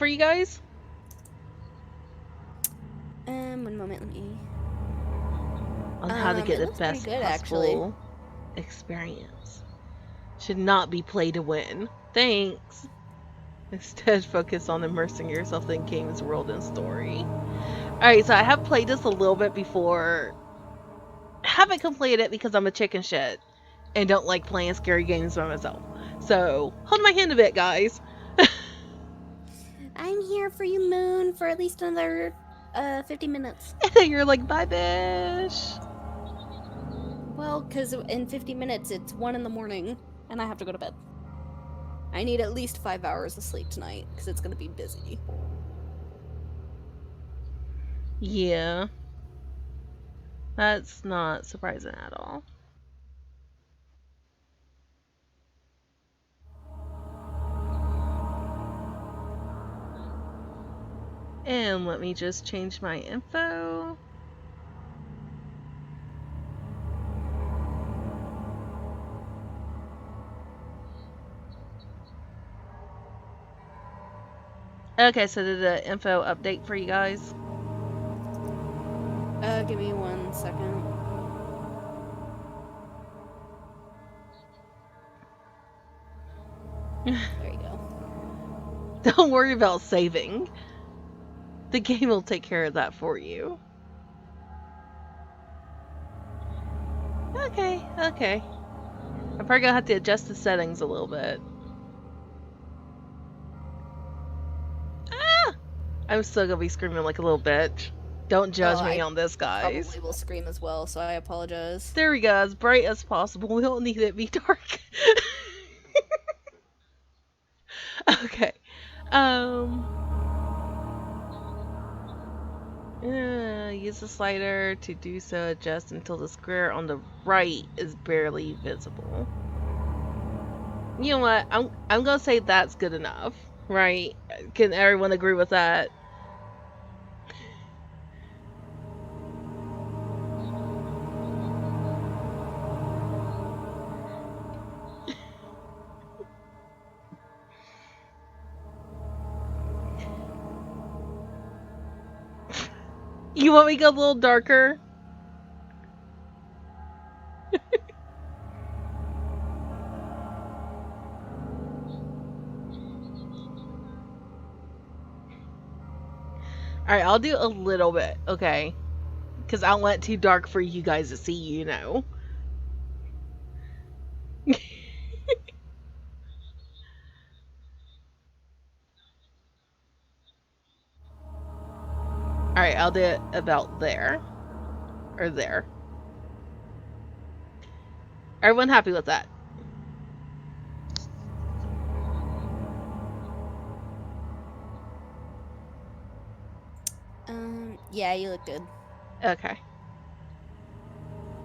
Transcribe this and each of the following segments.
for you guys? One moment, let me. On how to get It the looks pretty best good, actually. possible experience. Should not be play to win. Thanks. Instead, focus on immersing yourself in the game's world and story. Alright, so I have played this a little bit before. Haven't completed it because I'm a chicken shit and don't like playing scary games by myself. So, hold my hand a bit, guys. I'm here for you, Moon, for at least another 50 minutes. You're like, bye, bish. Well, because in 50 minutes it's 1 in the morning, and I have to go to bed. I need at least 5 hours of sleep tonight, because it's going to be busy. Yeah. That's not surprising at all. And let me just change my info. Okay, so did the info update for you guys? Give me 1 second. There you go. Don't worry about saving. The game will take care of that for you. Okay. I'm probably gonna have to adjust the settings a little bit. Ah! I'm still gonna be screaming like a little bitch. Don't judge me I on this, guys. probably will scream as well, so I apologize. There we go, as bright as possible. We don't need it to be dark. Okay. Use the slider to do so. Adjust until the square on the right is barely visible. You know what? I'm gonna say that's good enough, right? Can everyone agree with that? You want me to go a little darker? Alright, I'll do a little bit, okay? Because I don't want it too dark for you guys to see, you know. Alright, I'll do it about there. Or there. Everyone happy with that? Yeah, you look good. Okay.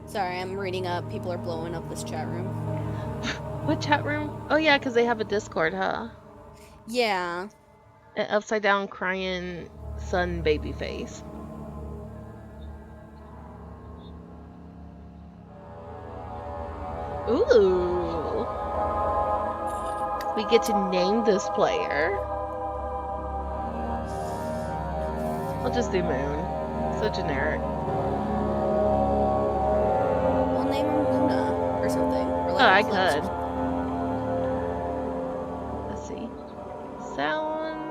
Sorry, I'm reading up. People are blowing up this chat room. What chat room? Oh yeah, because they have a Discord, huh? Yeah. An upside down crying sun baby face. Ooh. We get to name this player. I'll just do Moon. So generic. We'll name him Luna or something. Or Oh, like I a close. could. Let's see. Sound.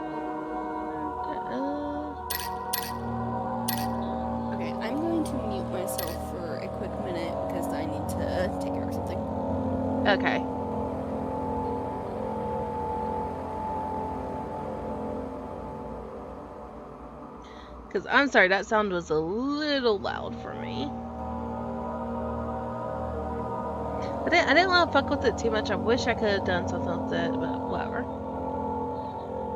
Okay, I'm going to mute myself for a quick minute because I need to take care of something. Okay. Because I'm sorry, that sound was a little loud for me. I didn't want to fuck with it too much. I wish I could have done something with it, but whatever.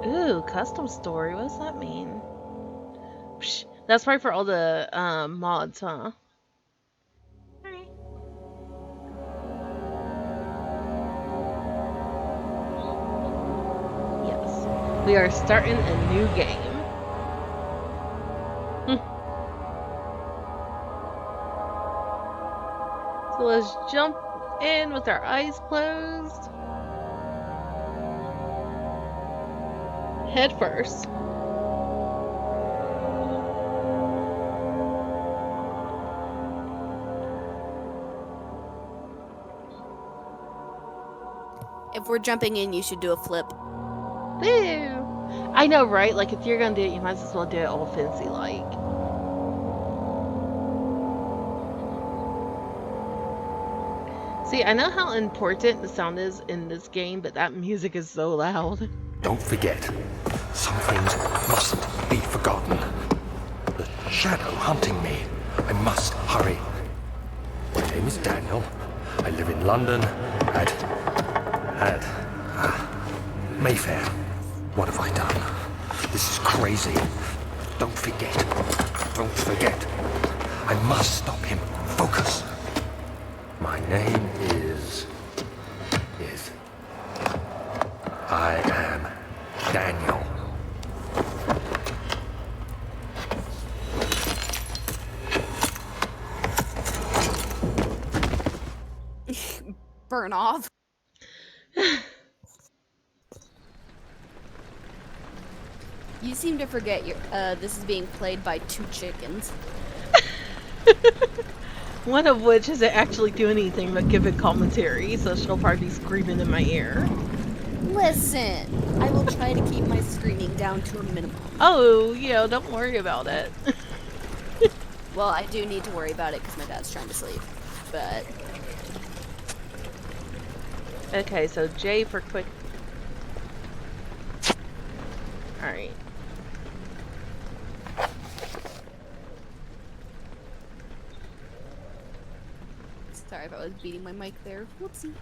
Ooh, custom story. What does that mean? Psh, that's probably for all the mods, huh? Alright. Yes. We are starting a new game. So let's jump in with our eyes closed. Head first. If we're jumping in, you should do a flip. Boo! I know, right? Like, if you're gonna do it, you might as well do it all fancy like. See, I know how important the sound is in this game, but that music is so loud. Don't forget, some things mustn't be forgotten. The shadow hunting me. I must hurry. My name is Daniel. I live in London at Mayfair. What have I done? This is crazy. Don't forget. Don't forget. I must stop him. Focus. My name is... I am Daniel. Burn off. You seem to forget this is being played by 2 chickens. One of which isn't actually doing anything but giving commentary, so she'll probably be screaming in my ear. Listen, I will try to keep my screaming down to a minimum. Oh, yeah, don't worry about it. Well, I do need to worry about it because my dad's trying to sleep, but... Okay, so J for quick. Alright. Sorry if I was beating my mic there. Whoopsie.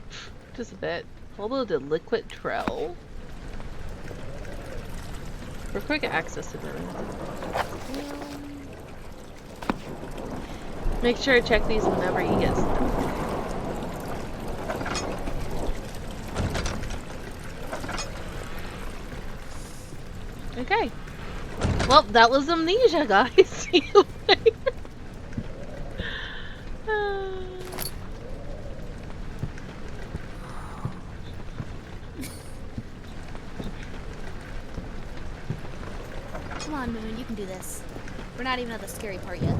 Just a bit. Follow the liquid trail. For quick access to them. Make sure to check these whenever you get stuck. Okay. Well, that was Amnesia, guys. See you later. Come on, Moon, you can do this. We're not even at the scary part yet.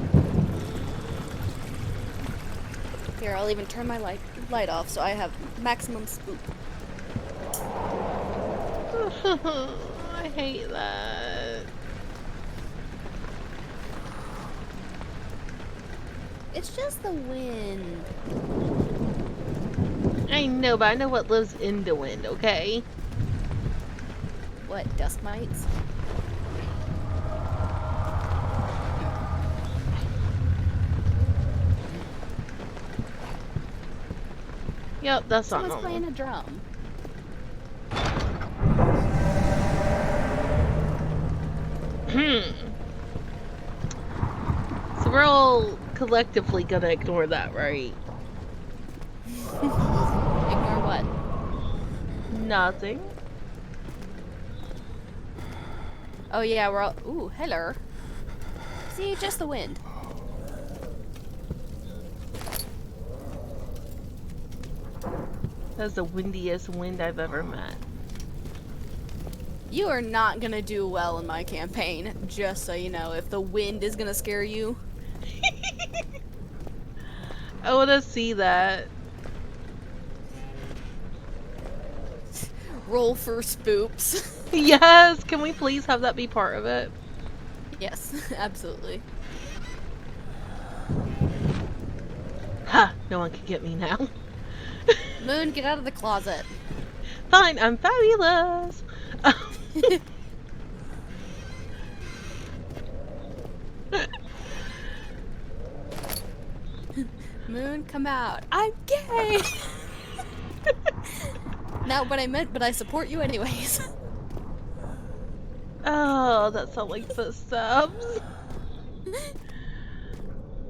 Here, I'll even turn my light off so I have maximum spook. I hate that. It's just the wind. I know, but I know what lives in the wind, okay? What, dust mites? Yep, that's not Someone's normal. playing a drum. So we're all collectively gonna ignore that, right? Ignore what? Nothing. Oh yeah, we're all... Ooh, hello. See, just the wind. That's the windiest wind I've ever met. You are not gonna do well in my campaign, just so you know. If the wind is gonna scare you... I wanna see that. Roll for spoops. Yes! Can we please have that be part of it? Yes, absolutely. Ha! No one can get me now. Moon, get out of the closet. Fine, I'm fabulous! Moon, come out. I'm gay! Not what I meant, but I support you anyways. Oh, that sounds like footsteps.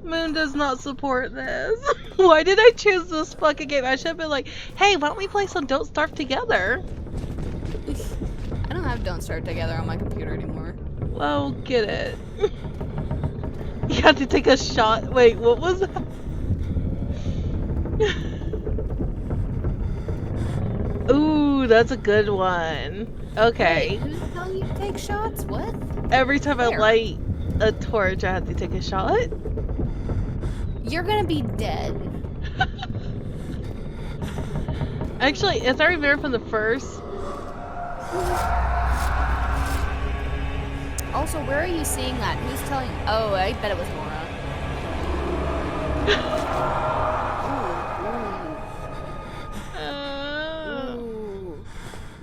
Moon does not support this. Why did I choose this fucking game? I should have been like, hey, why don't we play some Don't Starve Together? I don't have Don't Start Together on my computer anymore. Well, get it. You have to take a shot. Wait, what was that? Ooh, that's a good one. Okay. Wait, who's telling you to take shots? What? Every time I Where? light a torch, I have to take a shot. You're gonna be dead. Actually, as I remember from the first, Also, where are you seeing that? Who's telling? Oh, I bet it was Nora. uh, Ooh,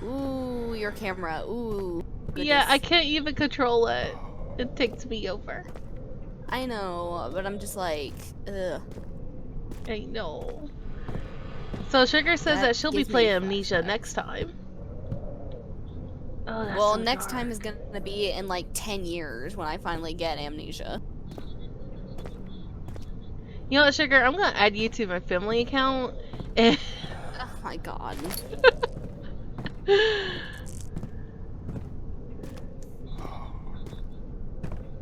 ooh, ooh, your camera. Ooh, yeah, I goodness. can't even control it. It takes me over. I know, but I'm just like, ugh. I know. So Sugar says That that she'll be gives me playing Amnesia flashbacks. next time. Oh, that's Well, so next time dark. is gonna be in like 10 years when I finally get Amnesia. You know what, Sugar? I'm gonna add you to my family account. And Oh my god.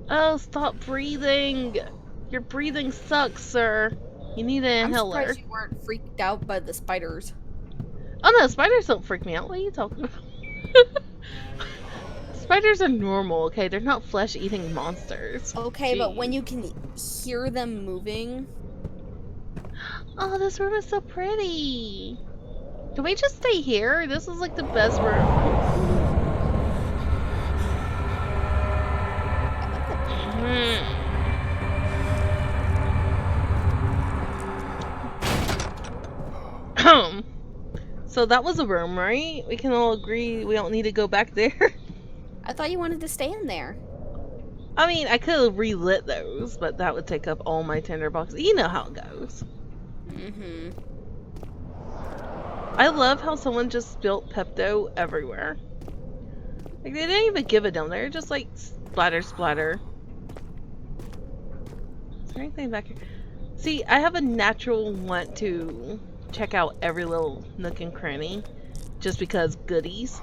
oh, stop breathing. Your breathing sucks, sir. You need an I'm inhaler. surprised you weren't freaked out by the spiders. Oh no, spiders don't freak me out. What are you talking about? Spiders are normal, okay? They're not flesh-eating monsters. Okay, but when Jeez. you can hear them moving. Oh, this room is so pretty. Can we just stay here? This is like the best room. I like the paintings. So that was a room, right? We can all agree we don't need to go back there. I thought you wanted to stay in there. I mean, I could have relit those, but that would take up all my tinderboxes. You know how it goes. Mm-hmm. I love how someone just spilt Pepto everywhere. Like, they didn't even give it down there. Just like splatter, splatter. Is there anything back here? See, I have a natural want to check out every little nook and cranny. Just because goodies.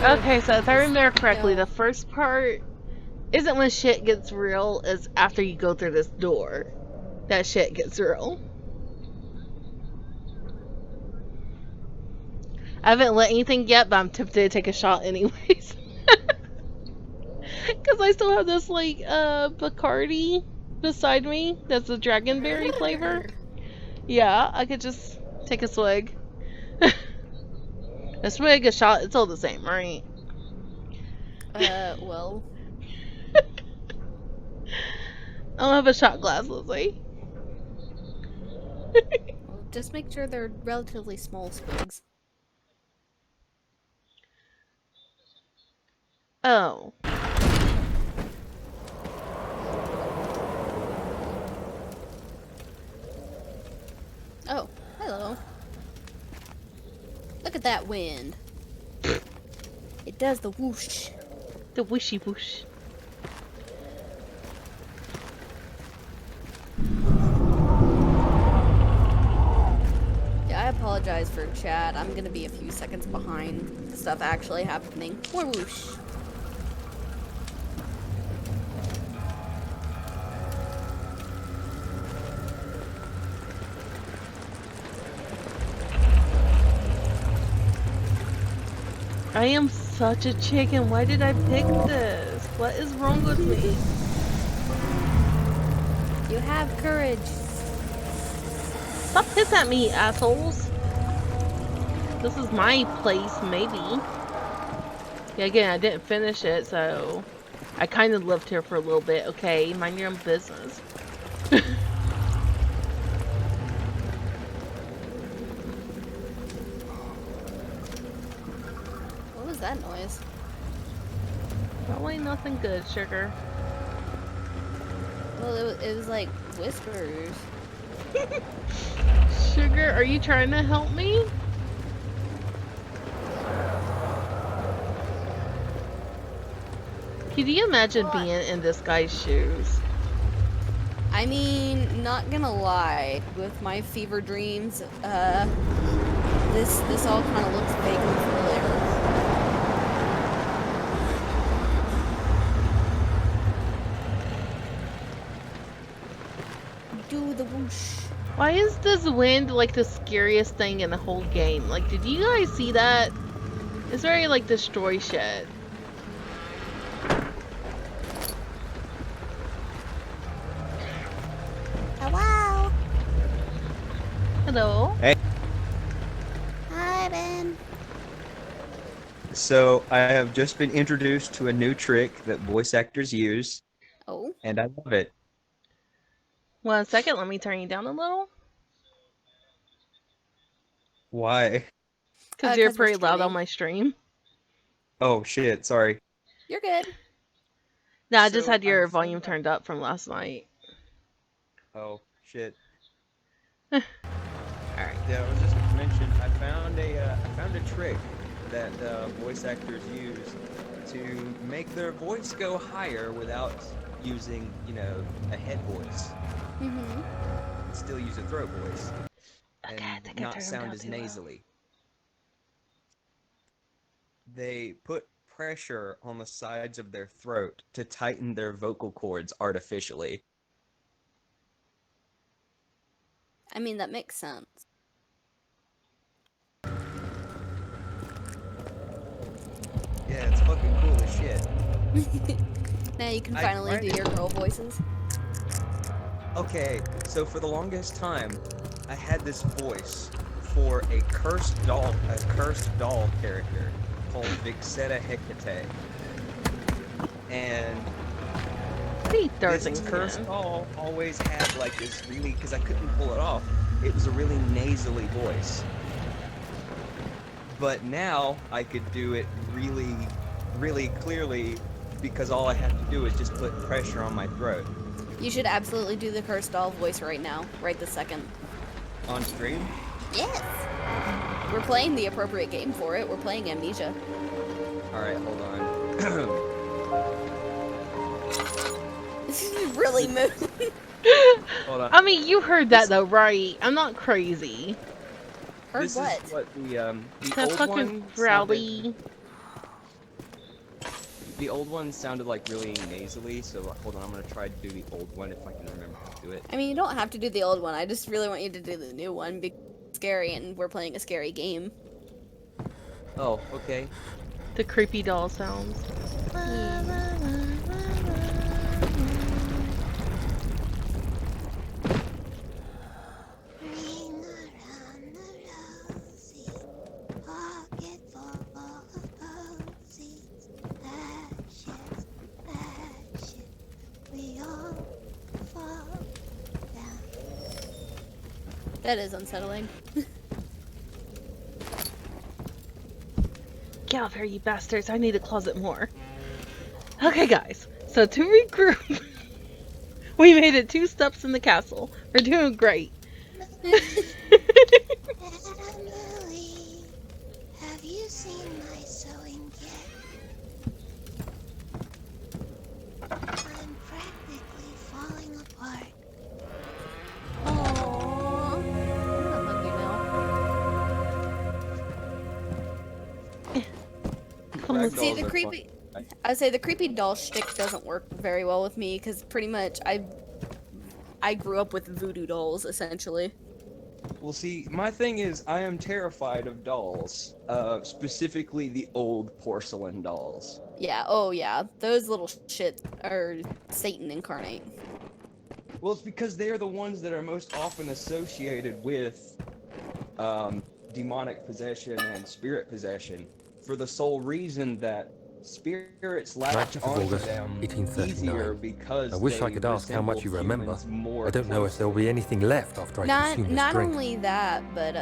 Okay, so if I remember correctly, the first part isn't when shit gets real, it's after you go through this door that shit gets real. I haven't lit anything yet, but I'm tempted to take a shot anyways. Because I still have this, like, Bacardi beside me that's a dragonberry flavor. Yeah, I could just take a swig. A swig, a shot, it's all the same, right? Well. I'll have a shot glass, Lizzie. Well, just make sure they're relatively small swigs. Oh. Oh, hello. Look at that wind. It does the whoosh. The wishy whoosh. Yeah, I apologize for chat. I'm gonna be a few seconds behind stuff actually happening. More whoosh. I am such a chicken. Why did I pick this? What is wrong with me? You have courage. Stop pissing at me, assholes. This is my place, maybe. Yeah, again, I didn't finish it, so I kind of lived here for a little bit. Okay, mind your own business. What was that noise? Probably nothing good, sugar. Well, it was like whispers. Sugar, are you trying to help me? Could you imagine being in this guy's shoes? I mean, not gonna lie, with my fever dreams, this all kind of looks vaguely familiar. Do the whoosh. Why is this wind like the scariest thing in the whole game? Like, did you guys see that? It's very like destroy shit. Oh, wow. Hello. Hey. Hi, Ben. So I have just been introduced to a new trick that voice actors use, Oh. and I love it. 1 second, let me turn you down a little. Why? Because you're 'Cause we're pretty loud on streaming. my stream. Oh shit, sorry. You're good. No, I just So had I your found volume out- turned up from last night. Oh shit. Alright. Yeah, I was just gonna mention I found a trick that voice actors use to make their voice go higher without using, a head voice. Mm-hmm. Still use a throat voice and Okay, I think I not turned him sound down as too low. nasally. They put pressure on the sides of their throat to tighten their vocal cords artificially. I mean, that makes sense. Yeah, it's fucking cool as shit. Now you can I finally tried do it. your girl voices. Okay, so for the longest time, I had this voice for a cursed doll character called Vixetta Hecate. And He throws this things cursed in. doll always had like this really, because I couldn't pull it off, it was a really nasally voice. But now I could do it really, really clearly because all I have to do is just put pressure on my throat. You should absolutely do the cursed doll voice right now, right this second. On stream? Yes! We're playing the appropriate game for it. We're playing Amnesia. Alright, hold on. Really moved. Hold on. I mean, you heard that This- though, right? I'm not crazy. Heard This what? is what the That old fucking one rowdy. the old one sounded like really nasally, so hold on, I'm gonna try to do the old one if I can remember how to do it. I mean, you don't have to do the old one. I just really want you to do the new one because it's scary and we're playing a scary game. Oh, okay. The creepy doll sounds. That is unsettling. Get out of here, you bastards. I need to closet more. Okay, guys. So to regroup, we made it 2 steps in the castle. We're doing great. Emily, have you seen my sewing kit? I'm practically falling apart. Aww. I'm hungry now. Come on. See, Ragdolls the are creepy... fun. I'd say the creepy doll shtick doesn't work very well with me because pretty much I grew up with voodoo dolls, essentially. Well, see, my thing is, I am terrified of dolls, specifically the old porcelain dolls. Yeah, oh yeah. Those little shits are Satan incarnate. Well, it's because they're the ones that are most often associated with demonic possession and spirit possession, for the sole reason that spirits latch 9th of onto August, them 1839. easier because I wish they I could ask how much you resemble remember. humans more I don't know if there'll be anything left after I consume this Not drink. only that, but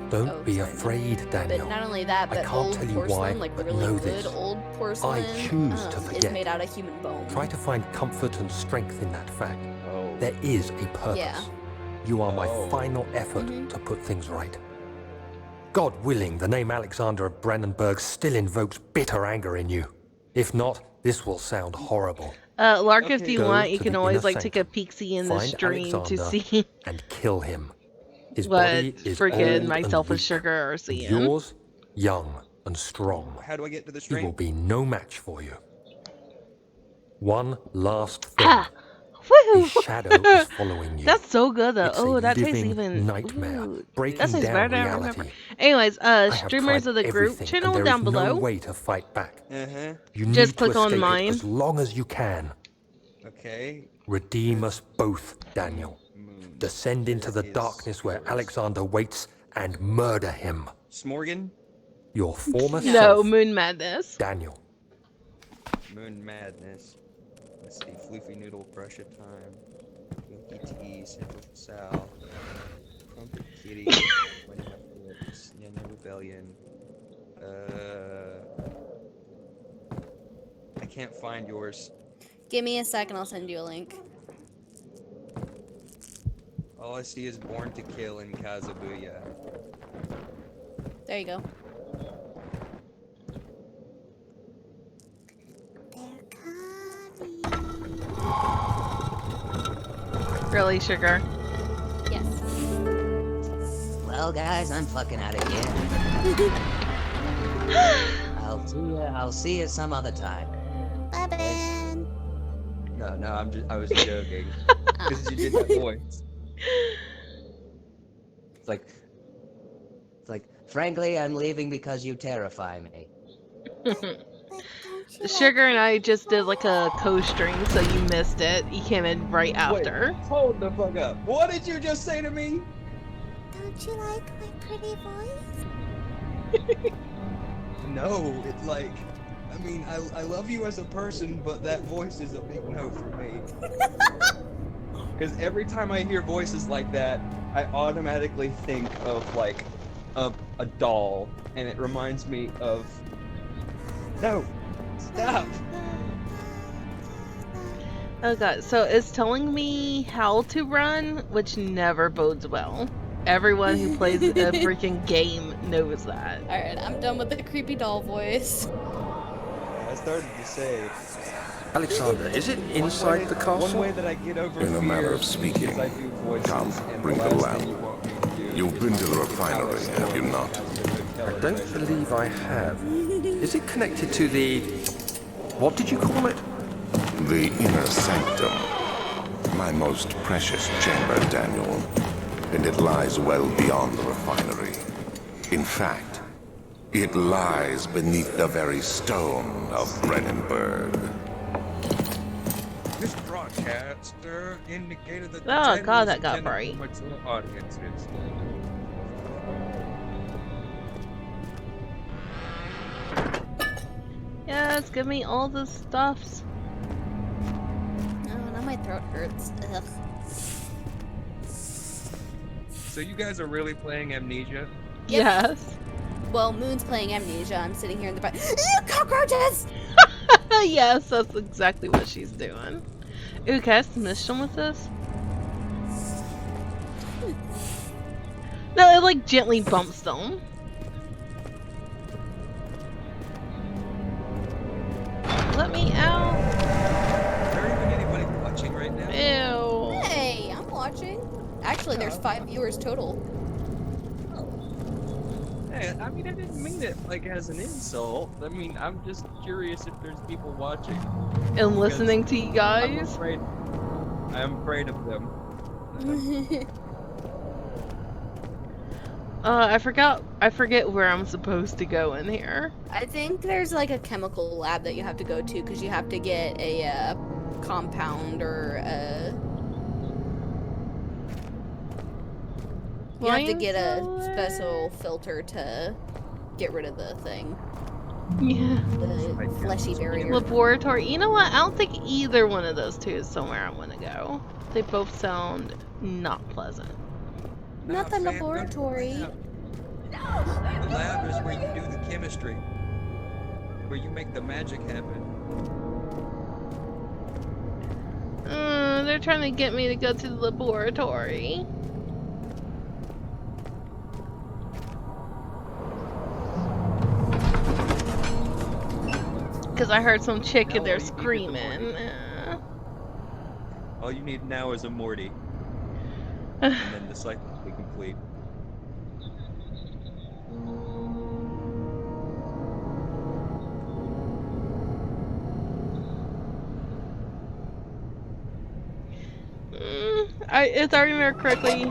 Don't oh, be sorry. afraid, Daniel. But not only that, I but can't old tell you porcelain, why, like but really know good this. old porcelain, choose to is forget. made out of human bone. Try to find comfort and strength in that fact. Oh. There is a purpose. Yeah. You are my Oh. final effort Mhm. to put things right. God willing, the name Alexander of Brandenburg still invokes bitter anger in you. If not, this will sound horrible. Lark, if Okay. you Go want, you to can the always inner like take a sanctum. peek-see in the Find stream to Alexander see and kill him. His what body is freaking old myself and and weak, Sugar are and seeing. yours, young and strong. How do I get to the He will stream? be no match for you. One last thing. Ah! Woo! A shadow is following you. That's so good though. It's a Oh, that tastes living even. nightmare, Ooh, that breaking tastes better down than I remember. reality. Anyways, I have streamers tried of the group everything, and channel there is down no below. way to fight back. Uh-huh. You Just need to click on escape it mine. as long as you can. Okay. Redeem us both, Daniel. Moon. Descend into the Is darkness where yours. Alexander waits and murder him. Smorgan? Your former No. No, self, Moon Madness. Daniel. Moon Madness. Let's see. Floofy Noodle, Prussia Time. Winky Tea, Central South. Crumpet Kitty. Money Up Lips. Nana Rebellion. I can't find yours. Give me a second, I'll send you a link. All I see is Born to Kill in Kazabuya. There you go. They're coming. Really, Sugar? Yes. Well, guys, I'm fucking out of here. I'll see you some other time. Bye, Ben. No, I was joking. Because you did that voice. It's like, frankly, I'm leaving because you terrify me. But don't you Sugar and I just did like a co-string, so you missed it. You came in right after. Wait, hold the fuck up. What did you just say to me? don't you like my pretty voice? No, it's like, I mean, I love you as a person, but that voice is a big no for me. Because every time I hear voices like that, I automatically think of like a doll, and it reminds me of. No, stop. Oh god, so it's telling me how to run, which never bodes well. Everyone who plays a freaking game knows that. Alright, I'm done with the creepy doll voice. I started to say. Alexander, is it inside the One castle? way that I get over In a fear manner of speaking. is I do voices, Come, and bring the the last lamp. thing you want me to do You've been to the refinery, have you not? I don't believe I have. Is it connected to the... what did you call it? The inner sanctum. My most precious chamber, Daniel. And it lies well beyond the refinery. In fact, it lies beneath the very stone of Brennenburg. This broadcaster indicated that the Oh, channel God, is that got intended bright. for mature audiences. Yes, give me all the stuffs. Oh, now my throat hurts. Ugh. So you guys are really playing Amnesia? Yes. Well, Moon's playing Amnesia. I'm sitting here in the back. Cockroaches! Yes, that's exactly what she's doing. Ooh, can I smash them with this? No, it like gently bumps them. Let me out. Is there even anybody watching right now? Ew. Hey, I'm watching. Actually, there's 5 viewers total. Hey, I mean, I didn't mean it like as an insult. I mean, I'm just curious if there's people watching. And listening to you I'm guys. afraid. I'm afraid of them. I forget where I'm supposed to go in here. I think there's like a chemical lab that you have to go to because you have to get a compound or a. You have to get a special filter to get rid of the thing. Yeah. The fleshy barrier. Laboratory. You know what? I don't think either one of those two is somewhere I want to go. They both sound not pleasant. Not the Nah, fam, laboratory. go to the lab. The lab is where you do the chemistry. Where you make the magic happen. They're trying to get me to go to the laboratory. Because I heard some chick in Now there all you need is a screaming. Morty. All you need now is a Morty. Uh. And then the cycle will be complete. If I remember correctly,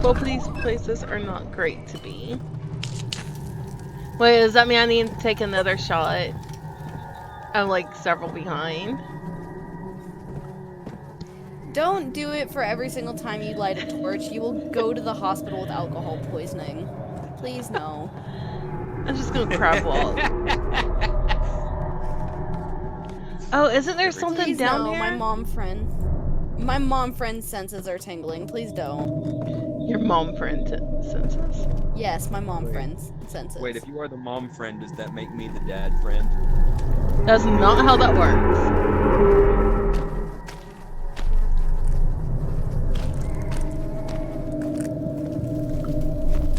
both of these places are not great to be. Wait, does that mean I need to take another shot? I'm like several behind. Don't do it for every single time you light a torch. You will go to the hospital with alcohol poisoning. Please no. I'm just gonna crab walk. Oh, isn't there something Please down no, here? My mom friend's senses are tingling. Please don't. Your mom friend senses. Yes, my mom Wait. friend's senses. Wait, if you are the mom friend, does that make me the dad friend? That's not how that works.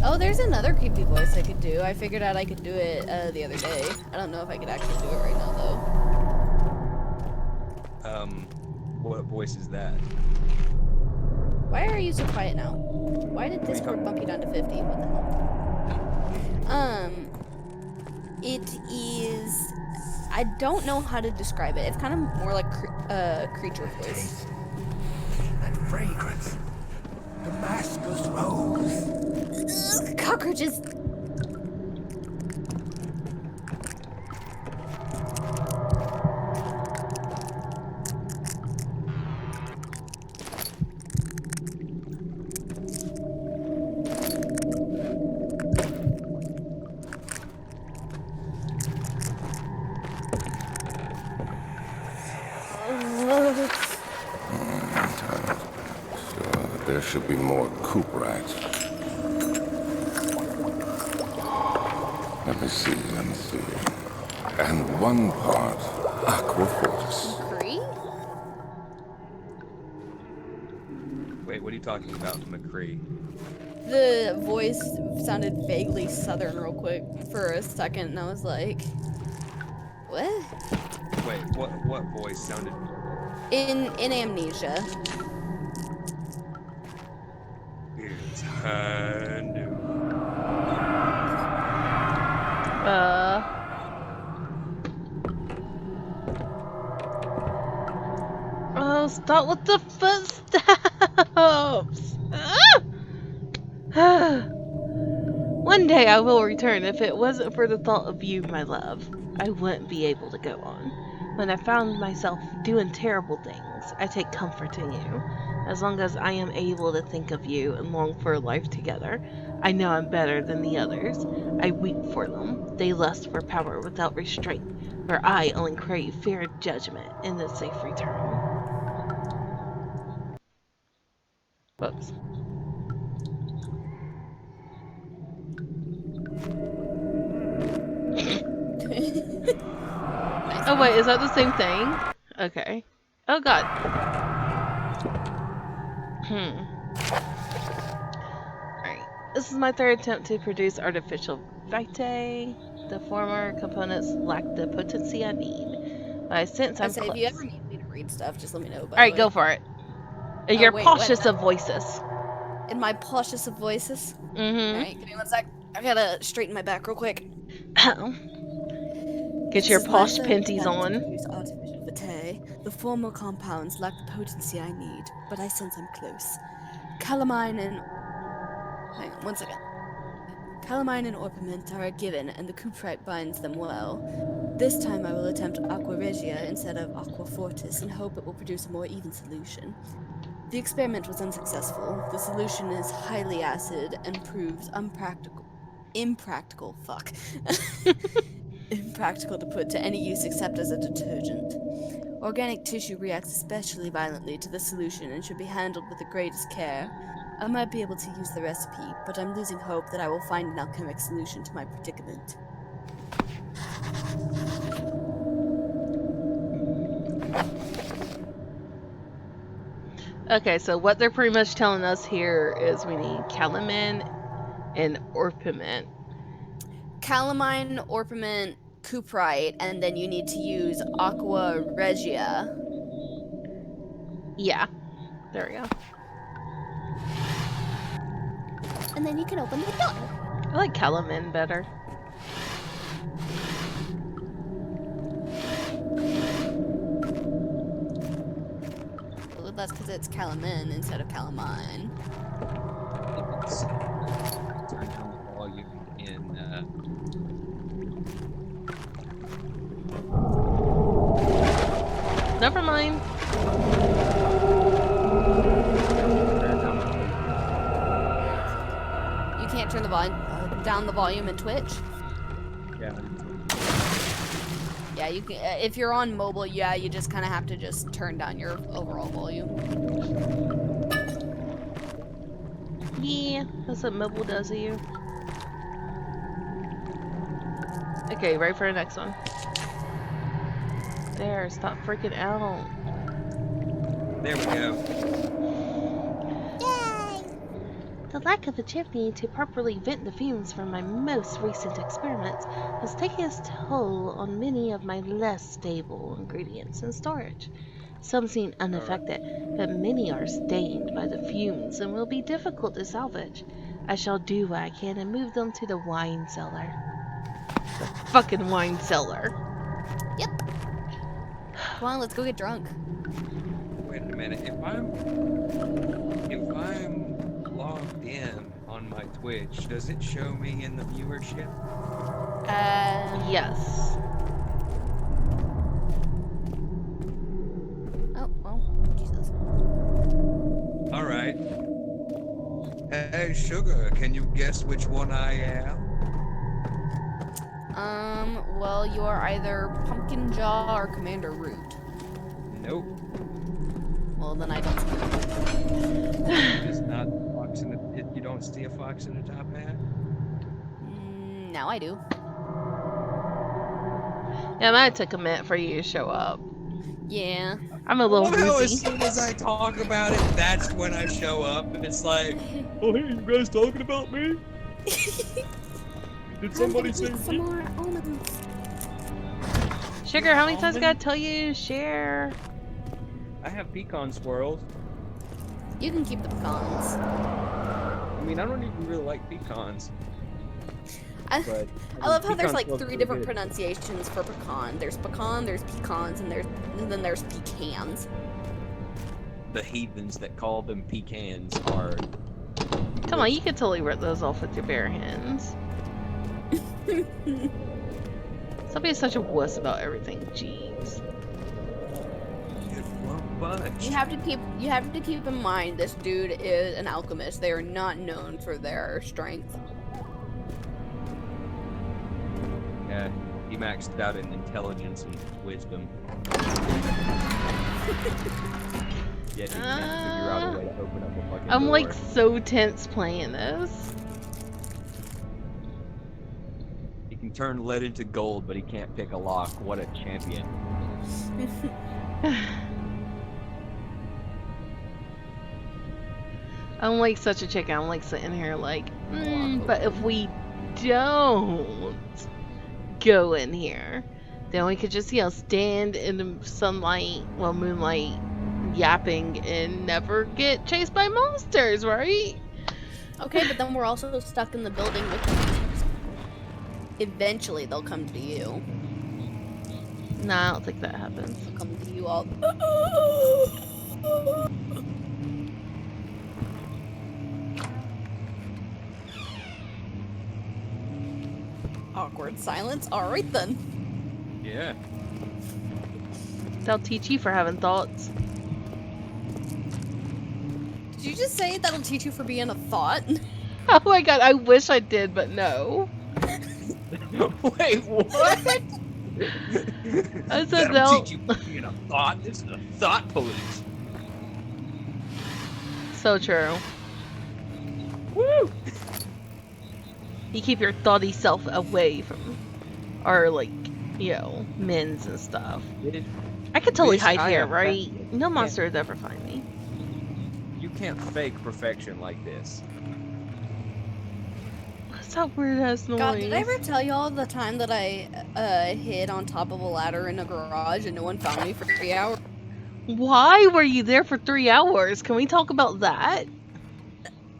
Oh, there's another creepy voice I could do. I figured out I could do it the other day. I don't know if I could actually do it right now, though. What voice is that? Why are you so quiet now? Why did Discord bump you down to 50? What the hell? It is... I don't know how to describe it. It's kind of more like creature voice. That fragrance. Damascus rose. Ugh, cockroaches! There should be more coop rats. Let me see. And one part aqua fortis. Cree? Wait, what are you talking about, McCree? The voice sounded vaguely southern real quick for a second, and I was like, what? Wait, what voice sounded? In Amnesia. It's handy. Oh, stop with the footsteps! One day I will return. If it wasn't for the thought of you, my love, I wouldn't be able to go on. When I found myself doing terrible things, I take comfort in you. As long as I am able to think of you and long for a life together, I know I'm better than the others. I weep for them. They lust for power without restraint, where I only crave fair judgment and a safe return. Whoops. Oh wait, is that the same thing? Okay. Oh god. Alright. This is my third attempt to produce artificial vitae. The former components lack the potency I need. But I sense I I'm say, if close. you ever need me to read stuff, just let me know, by the Alright, way. go for it. Oh, Your wait, what? poshest of voices. In my poshest of voices? Mm-hmm. Alright, give me 1 sec. I gotta straighten my back real quick. Get your posh panties on. Use artificial vitae. The former compounds lack the potency I need, but I sense I'm close. Calamine and... Hang on, 1 second. Calamine and orpiment are a given, and the cuprite binds them well. This time I will attempt aqua regia instead of aqua fortis and hope it will produce a more even solution. The experiment was unsuccessful. The solution is highly acid and proves impractical to put to any use except as a detergent. Organic tissue reacts especially violently to the solution and should be handled with the greatest care. I might be able to use the recipe, but I'm losing hope that I will find an alchemic solution to my predicament. Okay, so what they're pretty much telling us here is we need calamine and orpiment. Calamine, orpiment, cuprite, and then you need to use aqua regia. Yeah. There we go. And then you can open the door. I like calamine better. that's because it's Calamin instead of Calamine. Turn down the volume in. Never mind. You can't turn the volume down the volume in Twitch. Yeah. Yeah, you can. If you're on mobile, yeah, you just kind of have to just turn down your overall volume. Yeah, that's what mobile does to you. Okay, ready for the next one. There, stop freaking out. There we go. Yay! The lack of a chimney to properly vent the fumes from my most recent experiments has taken its toll on many of my less stable ingredients in storage. Some seem unaffected, but many are stained by the fumes and will be difficult to salvage. I shall do what I can and move them to the wine cellar. The fucking wine cellar. Yep. Come on, let's go get drunk. Wait a minute. If I'm logged in on my Twitch, does it show me in the viewership? Yes. Oh, well, Jesus. All right. Hey, Sugar, can you guess which one I am? Well, you are either Pumpkin Jaw or Commander Root. Nope. Well, then I don't see it. It's not fox in the. You don't see a fox in a top hat. Now I do. Yeah, it might take a minute for you to show up. Yeah. I'm a little Well, as woozy. soon as I talk about it, that's when I show up, and it's like, oh, hey, you guys talking about me? Did somebody say some more almonds? Sugar, how many times I Almond? gotta tell you to share? I have pecan swirls. You can keep the pecans. I mean, I don't even really like pecans. But I love how there's pecan like swirls 3 are different good. pronunciations for pecan. There's pecan, there's pecans, and then there's pecans. The heathens that call them pecans are. Come on, you could totally rip those off with your bare hands. Stop being such a wuss about everything. Jeez. Good bunch. You have to keep in mind this dude is an alchemist. They are not known for their strength. Yeah, he maxed out in intelligence and wisdom. Yet he can't figure out a way to open up a fucking I'm door. like so tense playing this. He can turn lead into gold, but he can't pick a lock. What a champion. I'm like such a chicken. I'm like sitting here like, but if we don't go in here, then we could just, stand in the sunlight, well, moonlight, yapping and never get chased by monsters, right? Okay, but then we're also stuck in the building with the monsters. Eventually, they'll come to you. Nah, I don't think that happens. They'll come to you all. Awkward silence. All right then. Yeah. They'll teach you for having thoughts. Did you just say that'll teach you for being a thought? Oh my god, I wish I did, but no. Wait, what? I said That'll they'll teach you being a thought. This is a thought police. So true. Woo! You keep your thoughty self away from our, like, men's and stuff. I could totally Bitch, hide I here, am right? back. No monster would ever find me. You can't fake perfection like this. What's that weird ass noise? God, did I ever tell y'all the time that I hid on top of a ladder in a garage and no one found me for 3 hours? Why were you there for 3 hours? Can we talk about that?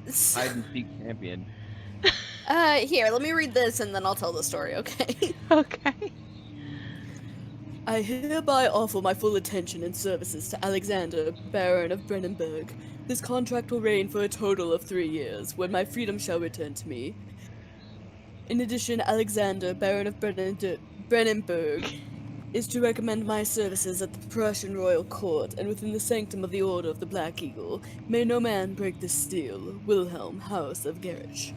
Hide and seek champion. Here, let me read this and then I'll tell the story, okay? Okay. I hereby offer my full attention and services to Alexander, Baron of Brennenburg. This contract will reign for a total of 3 years, when my freedom shall return to me. In addition, Alexander, Baron of Brennenburg, is to recommend my services at the Prussian royal court and within the sanctum of the Order of the Black Eagle. May no man break this seal. Wilhelm, House of Gerich.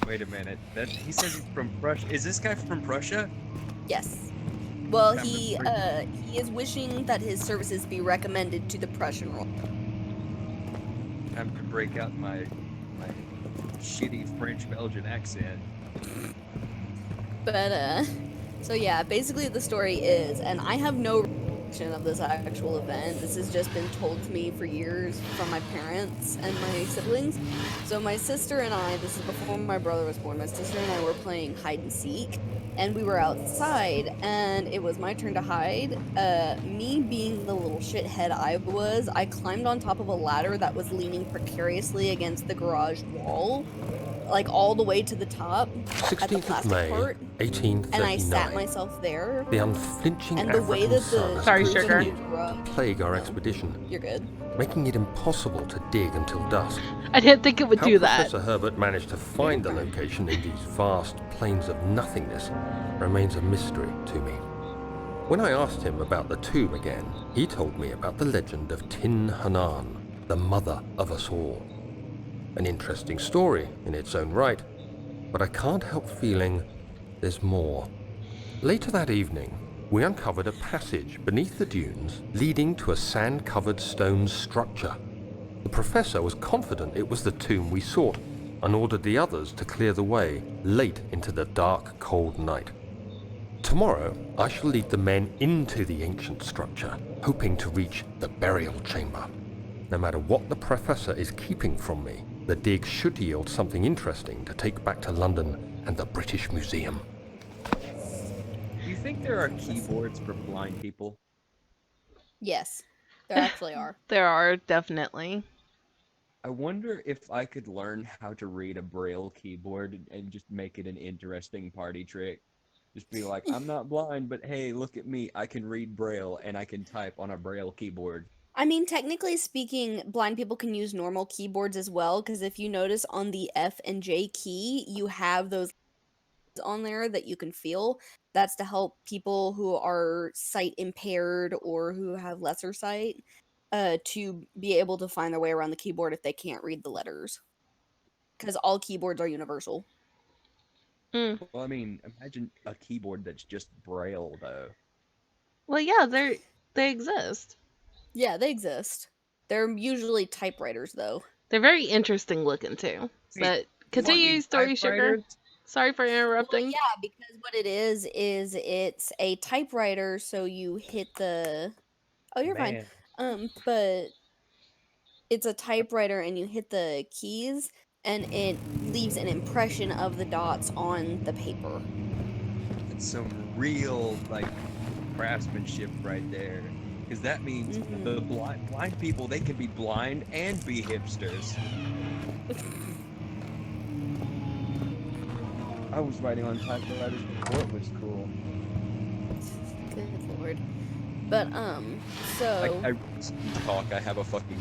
Wait a minute. That he says he's from Prussia. Is this guy from Prussia? Yes. Well, I'm gonna he is wishing that his services be recommended to the Prussian royal. I'm to break out my shitty French Belgian accent. But so yeah, basically the story is, and I have no recollection of this actual event. This has just been told to me for years from my parents and my siblings. So my sister and I, this is before my brother was born. My sister and I were playing hide and seek, and we were outside, and it was my turn to hide. Me being the little shithead I was, I climbed on top of a ladder that was leaning precariously against the garage wall, like all the way to the top at the 16th of plastic May, part, and I sat 1839. myself there. The unflinching And the way African that sun the has Sorry, group sugar. continued to plague our no, expedition, you're good. making it impossible to dig until dusk. I didn't think it would How do that. Professor Herbert managed to find the location in these vast plains of nothingness remains a mystery to me. When I asked him about the tomb again, he told me about the legend of Tin Hanan, the mother of us all. An interesting story in its own right, but I can't help feeling there's more. Later that evening, we uncovered a passage beneath the dunes leading to a sand-covered stone structure. The professor was confident it was the tomb we sought and ordered the others to clear the way late into the dark, cold night. Tomorrow, I shall lead the men into the ancient structure, hoping to reach the burial chamber. No matter what the professor is keeping from me, the dig should yield something interesting to take back to London and the British Museum. Do you think there are keyboards for blind people? Yes, there actually are. There are definitely. I wonder if I could learn how to read a Braille keyboard and just make it an interesting party trick. Just be like, I'm not blind, but hey, look at me. I can read Braille and I can type on a Braille keyboard. I mean, technically speaking, blind people can use normal keyboards as well, because if you notice on the F and J key, you have those on there that you can feel. That's to help people who are sight impaired or who have lesser sight, to be able to find their way around the keyboard if they can't read the letters. Because all keyboards are universal. Mm. Well, I mean, imagine a keyboard that's just Braille, though. Well, yeah, they exist. Yeah, they exist. They're usually typewriters, though. They're very interesting looking too. Wait, But you want continue your me story, sugar. typewriters? Sorry for Well, interrupting. yeah, because what it is it's a typewriter, so you hit the. Oh, you're fine. Man, But it's a typewriter, and you hit the keys, and it leaves an impression of the dots on the paper. that's some real, like, craftsmanship right there. Because that means the Mm-hmm. blind people, they can be blind and be hipsters. I was writing on typewriters before it was cool. Good lord. But so I talk. I have a fucking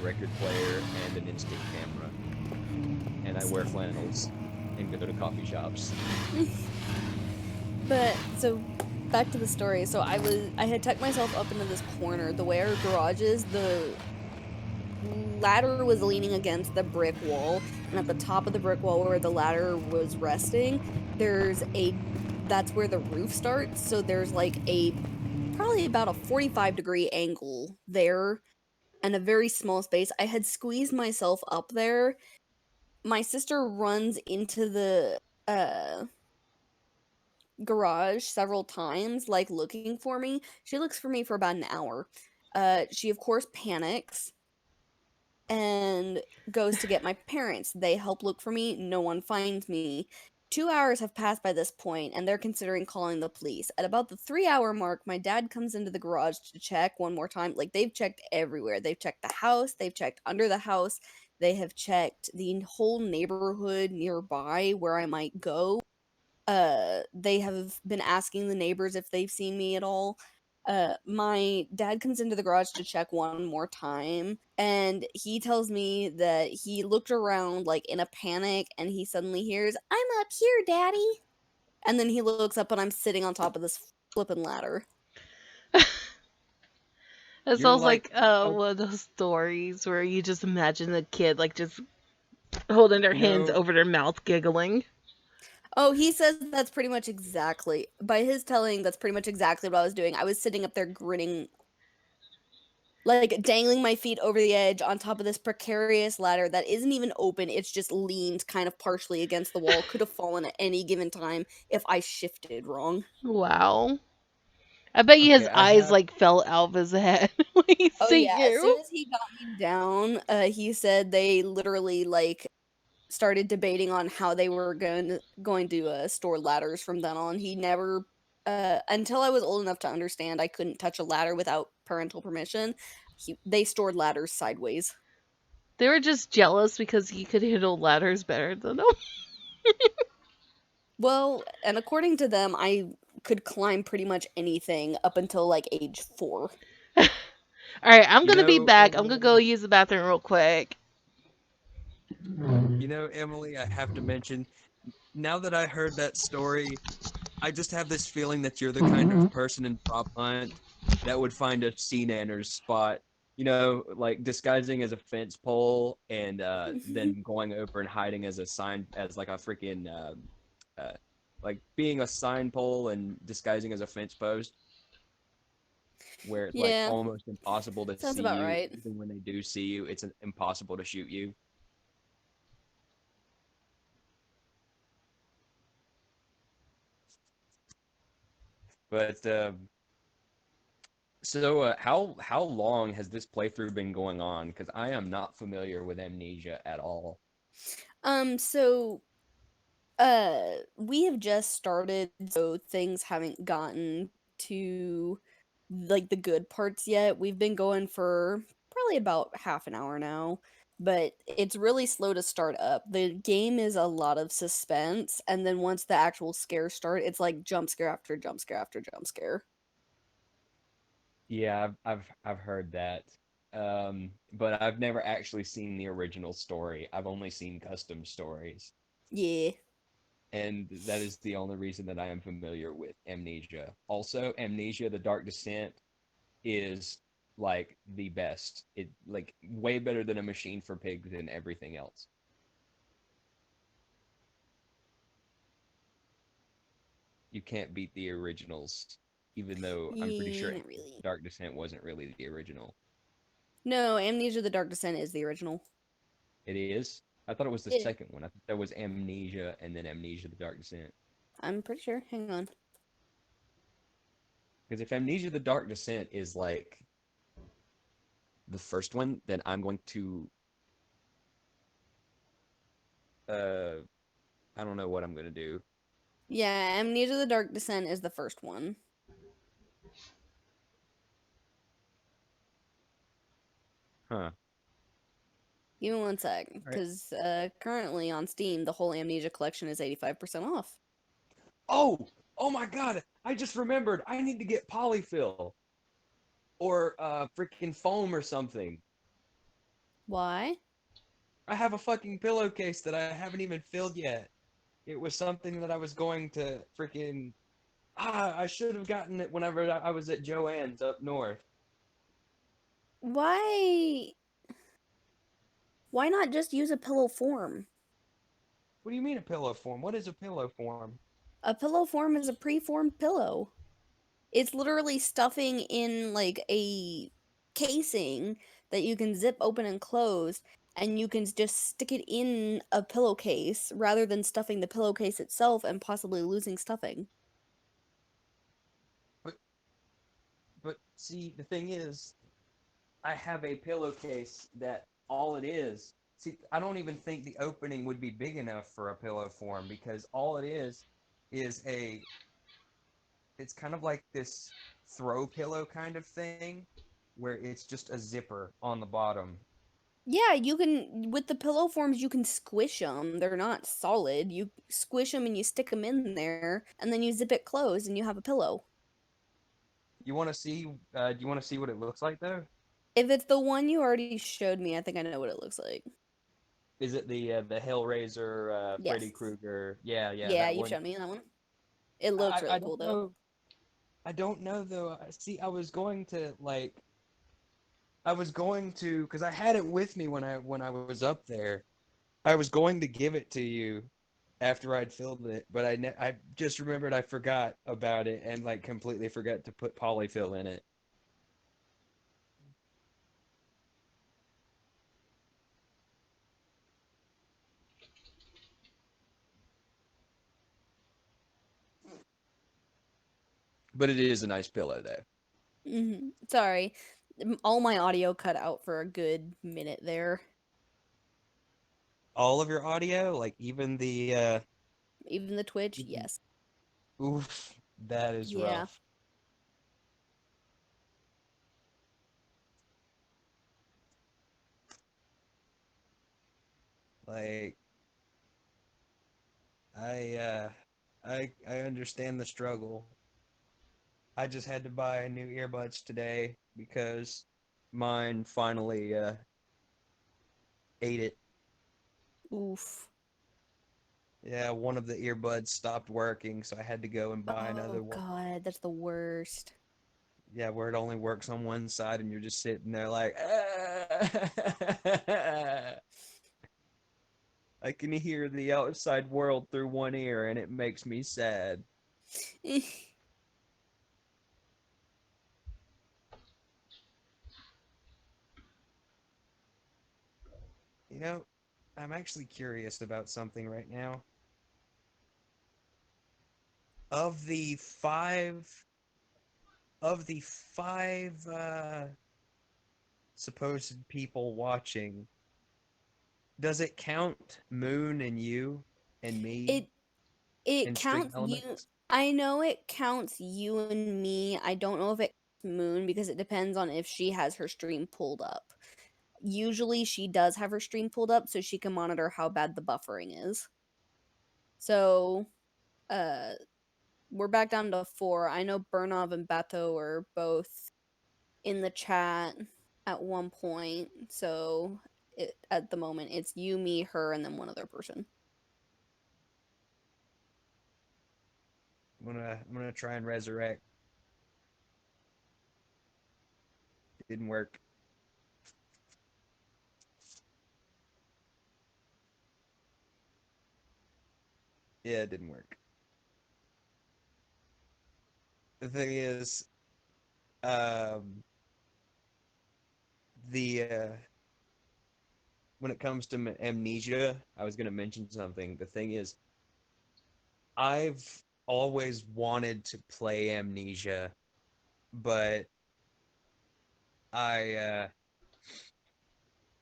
record player and an instant camera, and I wear flannels and go to coffee shops. But so back to the story. So I had tucked myself up into this corner. The way our garage is, the ladder was leaning against the brick wall, and at the top of the brick wall where the ladder was resting, there's a that's where the roof starts. So there's like a probably about a 45-degree angle there and a very small space. I had squeezed myself up there. My sister runs into the garage several times, like looking for me. She looks for me for about an hour. She of course panics and goes to get my parents. They help look for me. No one finds me. 2 hours have passed by this point, and they're considering calling the police. At about the 3 hour mark, my dad comes into the garage to check one more time. Like, they've checked everywhere. They've checked the house, they've checked under the house, they have checked the whole neighborhood nearby where I might go. they have been asking the neighbors if they've seen me at all. My dad comes into the garage to check one more time, and he tells me that he looked around like in a panic and he suddenly hears, "I'm up here, Daddy." And then he looks up and I'm sitting on top of this flippin' ladder. It You're sounds like, like oh, one of those stories where you just imagine the kid like just holding their you hands know, over their mouth, giggling. Oh, he says that's pretty much exactly, by his telling, that's pretty much exactly what I was doing. I was sitting up there grinning, like dangling my feet over the edge on top of this precarious ladder that isn't even open. It's just leaned kind of partially against the wall. Could have fallen at any given time if I shifted wrong. Wow. I bet you his okay, I eyes have, like fell out of his head when he Oh see yeah, as soon you. as he got me down, he said they literally like started debating on how they were going to store ladders from then on. He never until I was old enough to understand I couldn't touch a ladder without parental permission. They stored ladders sideways. They were just jealous because he could handle ladders better than them. Well, and according to them, I could climb pretty much anything up until like age 4. All right, I'm you gonna be know, back. I'm gonna go Emily, use the bathroom real quick. Emily, I have to mention, now that I heard that story, I just have this feeling that you're the kind of person in Prop Hunt that would find a sea nanner's spot, like disguising as a fence pole and then going over and hiding as a sign, as like a freaking, like being a sign pole and disguising as a fence post, where it's like Yeah, almost impossible to sounds see about you. right. Even when they do see you, it's impossible to shoot you. But so, how long has this playthrough been going on? Because I am not familiar with Amnesia at all. So we have just started, so things haven't gotten to like the good parts yet. We've been going for probably about half an hour now, but it's really slow to start up. The game is a lot of suspense, and then once the actual scares start, it's like jump scare after jump scare after jump scare. Yeah, I've heard that. But I've never actually seen the original story. I've only seen custom stories, Yeah. and that is the only reason that I am familiar with Amnesia. Also, Amnesia: The Dark Descent is like the best. It like way better than A Machine for Pigs and everything else. You can't beat the originals, even though I'm pretty sure Yeah, not really. Dark Descent wasn't really the original. No, Amnesia the Dark Descent is the original. It is? I thought it was the It, second one. I thought there was Amnesia and then Amnesia the Dark Descent. I'm pretty sure. Hang on. Because if Amnesia the Dark Descent is like the first one, then I'm going to uh I don't know what I'm gonna do. Yeah, Amnesia the Dark Descent is the first one. Huh. Give me one sec, All right. because currently on Steam, the whole Amnesia collection is 85% off. Oh! Oh my god! I just remembered. I need to get polyfill or freaking foam or something. Why? I have a fucking pillowcase that I haven't even filled yet. It was something that I was going to freaking I should have gotten it whenever I was at Joanne's up north. Why? Why not just use a pillow form? What do you mean a pillow form? What is a pillow form? A pillow form is a preformed pillow. It's literally stuffing in like a casing that you can zip open and close, and you can just stick it in a pillowcase rather than stuffing the pillowcase itself and possibly losing stuffing. But but see, the thing is, I have a pillowcase that all it is. See, I don't even think the opening would be big enough for a pillow form because all it is a it's kind of like this throw pillow kind of thing where it's just a zipper on the bottom Yeah, you can, with the pillow forms, you can squish them. They're not solid. You squish them and you stick them in there, and then you zip it closed, and you have a pillow. You want to see? Do you want to see what it looks like though? If it's the one you already showed me, I think I know what it looks like. Is it the Hellraiser Freddy Yes. Krueger? Yeah, yeah, Yeah, that you've one. shown me that one. It looks I really cool, don't though. know. I don't know though. See, I was going to like I was going to because I had it with me when I was up there. I was going to give it to you after I'd filled it, but I just remembered I forgot about it and like completely forgot to put polyfill in it. But it is a nice pillow though. Sorry. All my audio cut out for a good minute there. All of your audio, like even the Even the Twitch, even, yes. oof, that is Yeah. rough. Like I uh I understand the struggle. I just had to buy new earbuds today because mine finally ate it. Oof. Yeah, one of the earbuds stopped working, so I had to go and buy another Oh one. god, that's the worst. Yeah, where it only works on one side and you're just sitting there like, I can hear the outside world through one ear and it makes me sad. You know, I'm actually curious about something right now. Of the five of the five supposed people watching, does it count Moon and you and me It it and Stream counts you. Elements? I know it counts you and me. I don't know if it counts Moon because it depends on if she has her stream pulled up. Usually she does have her stream pulled up so she can monitor how bad the buffering is. So, uh we're back down to 4. I know Burnov and Bato are both in the chat at one point. So, at the moment it's you, me, her, and then one other person. I'm gonna try and resurrect. Didn't work. Yeah, it didn't work. The thing is, um, the when it comes to amnesia, I was gonna mention something. The thing is, I've always wanted to play amnesia, but I uh,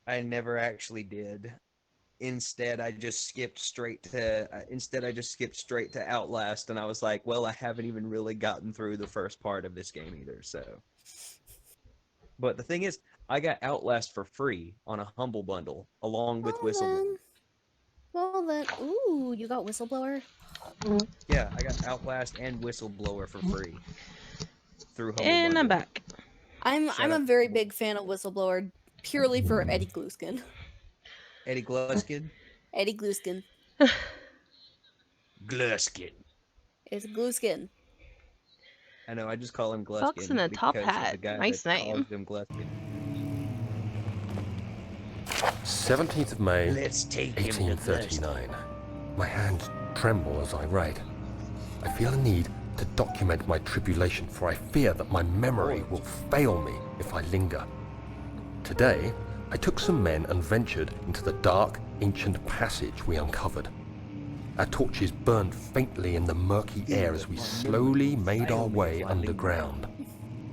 I never actually did. Instead I just skipped straight to Outlast, and I was like, well, I haven't even really gotten through the first part of this game either. So, but the thing is, I got Outlast for free on a Humble Bundle along with Well Whistleblower. then. Well then. Ooh, you got Whistleblower? Yeah, I got Outlast and Whistleblower for free through Humble And I'm Bundle. back. I'm Shout a out very to big fan of Whistleblower purely for Eddie Gluskin. Eddie Gluskin. Eddie Gluskin. Gluskin. It's Gluskin. I know, I just call him Fox in Gluskin a top because of the hat. guy that Nice name. calls him Gluskin. 17th of May, Let's take him to Gluskin. 1839. My hands tremble as I write. I feel a need to document my tribulation, for I fear that my memory will fail me if I linger. Today, I took some men and ventured into the dark, ancient passage we uncovered. Our torches burned faintly in the murky air as we slowly made our way underground.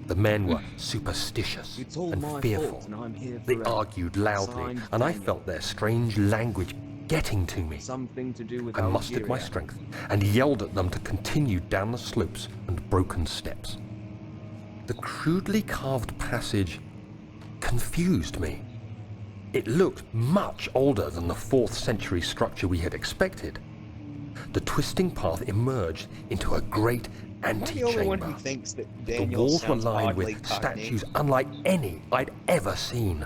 The men were superstitious It's all and my fearful. fault, and I'm here They for argued loudly, signed and I Daniel. felt their strange language getting to me. Something to do with I mustered my Algeria. strength and yelled at them to continue down the slopes and broken steps. The crudely carved passage confused me. It looked much older than the 4th century structure we had expected. The twisting path emerged into a great Am I the only one who antechamber. thinks that The Daniel walls were sounds lined oddly with Cockney? statues unlike any I'd ever seen.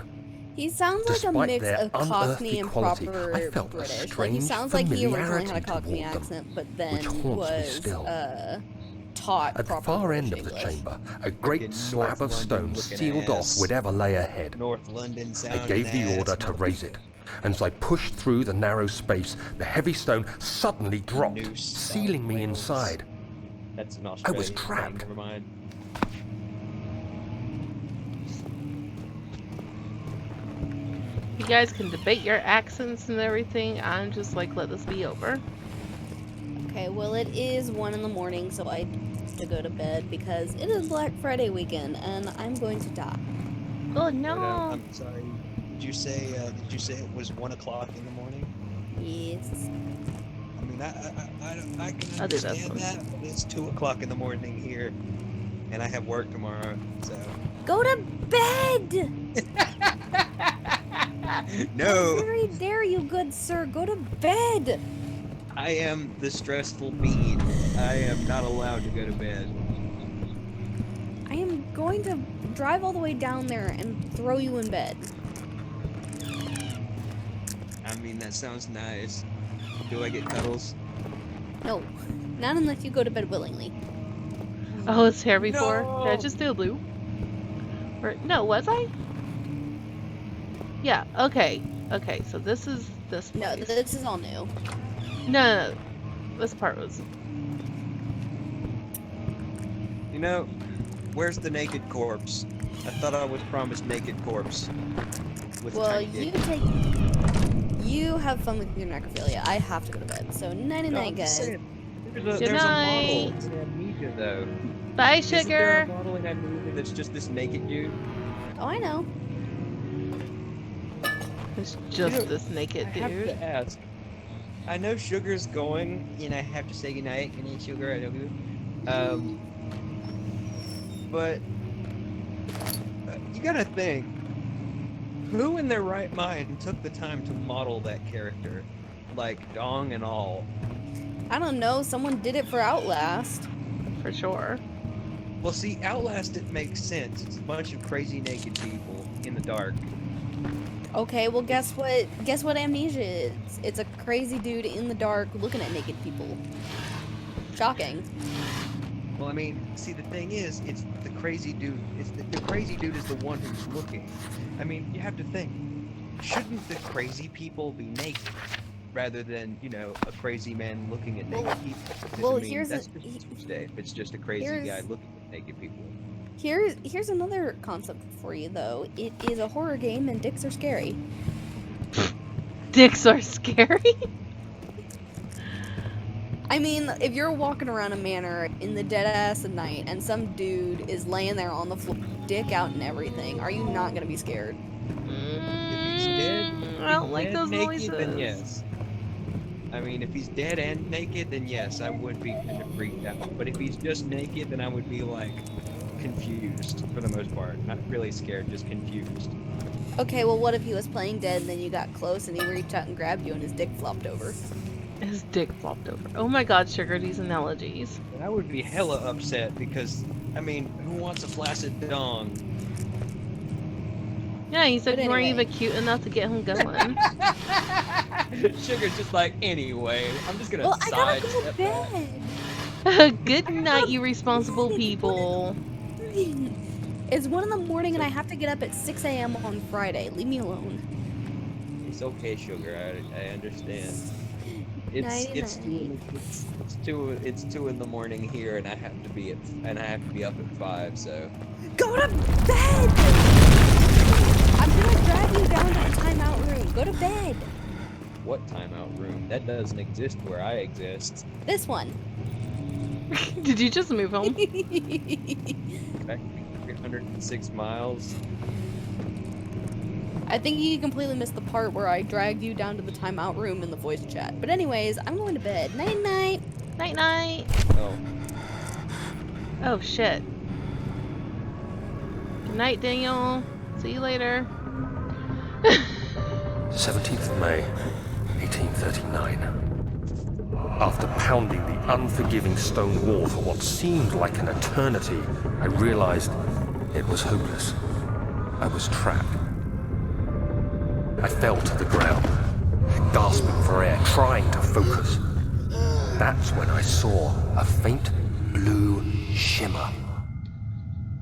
He sounds like a Despite mix their of Cockney unearthly and quality, proper I felt a British. Like, he strange sounds like he originally familiarity had a Cockney toward them, accent, but which then haunts me was still. taught At the proper far British end of the English. chamber, a Frickin' great slab North of stone London looking sealed off ass. whatever lay ahead. North London I sounding gave the ass, order to raise it, and as I pushed through the narrow space, the heavy stone suddenly dropped, New South sealing me Wales. inside. That's an I Australian was thing, trapped. never mind. You guys can debate your accents and everything. I'm just like, let this be over. Okay, well, it is 1 in the morning, so I have to go to bed because it is Black Friday weekend, and I'm going to die. Oh Wait, no. I'm sorry. Did you say it was 1 o'clock in the morning? Yes. I mean, I can I'll do this understand one. that, but it's 2 o'clock in the morning here, and I have work tomorrow, so. Go to bed! No! How very dare you, good sir? Go to bed! I am the stressful bean. I am not allowed to go to bed. I am going to drive all the way down there and throw you in bed. I mean, that sounds nice. Do I get cuddles? No, not unless you go to bed willingly. Oh, it's here before. Did I No! just do a loop? Or no, was I? Yeah. Okay. Okay. So this is this. No, place. this is all new. No. This part was. You know, where's the naked corpse? I thought I was promised naked corpse. With Well, tiny you dick. take. You have fun with your necrophilia. I have to go to bed. So nighty No, night, I'm just guys. saying, Good there's a model night. in Amnesia, though. Bye, Isn't there a sugar. model in Amnesia that's just this naked dude? Oh, I know. It's just know, this naked I have dude. to ask. I know Sugar's going, and I have to say goodnight. Good night, Sugar. I love you. But you gotta think, who in their right mind took the time to model that character, like dong and all? I don't know. Someone did it for Outlast. For sure. Well, see, Outlast, it makes sense. It's a bunch of crazy naked people in the dark. Okay, well, guess what? Guess what Amnesia is? It's a crazy dude in the dark looking at naked people. Shocking. Well, I mean, see, the thing is, it's the crazy dude. It's the crazy dude is the one who's looking. I mean, you have to think. Shouldn't the crazy people be naked, rather than, you know, a crazy man looking at naked people? 'Cause, well, I mean, here's that's a- just Tuesday. If it's just a crazy here's- guy looking at naked people. Here's another concept for you, though. It is a horror game, and dicks are scary. Dicks are scary. I mean, if you're walking around a manor in the dead ass of night, and some dude is laying there on the floor, dick out and everything, are you not gonna be scared? If he's dead, I don't like those naked, noises. then yes. I mean, if he's dead and naked, then yes, I would be kind of freaked out. But if he's just naked, then I would be like confused for the most part. Not really scared, just confused. Okay, well, what if he was playing dead, and then you got close, and he reached out and grabbed you, and his dick flopped over? His dick flopped over. Oh my god, sugar, these analogies. And I would be hella upset because, I mean, who wants a flaccid dong? Yeah, he said But you weren't anyway. even cute enough to get him going. Sugar's just like, anyway, I'm just gonna Well, I gotta go to sidestep that. bed. Good night, you responsible people. It's 1 in the morning, and I have to get up at 6 a.m. on Friday. Leave me alone. It's okay, Sugar. I understand. It's Nighty it's night. it's 2 in the morning here, and I have to be up at 5. So Go to bed! I'm gonna drag you down to the timeout room. Go to bed. what timeout room? That doesn't exist where I exist. This one. Did you just move him? Back 306 miles. I think you completely missed the part where I dragged you down to the timeout room in the voice chat. But anyways, I'm going to bed. Night night. Night night. Oh, Oh shit. Good night, Daniel. See you later. 17th of May, 1839. After pounding the unforgiving stone wall for what seemed like an eternity, I realized it was hopeless. I was trapped. I fell to the ground, gasping for air, trying to focus. That's when I saw a faint blue shimmer.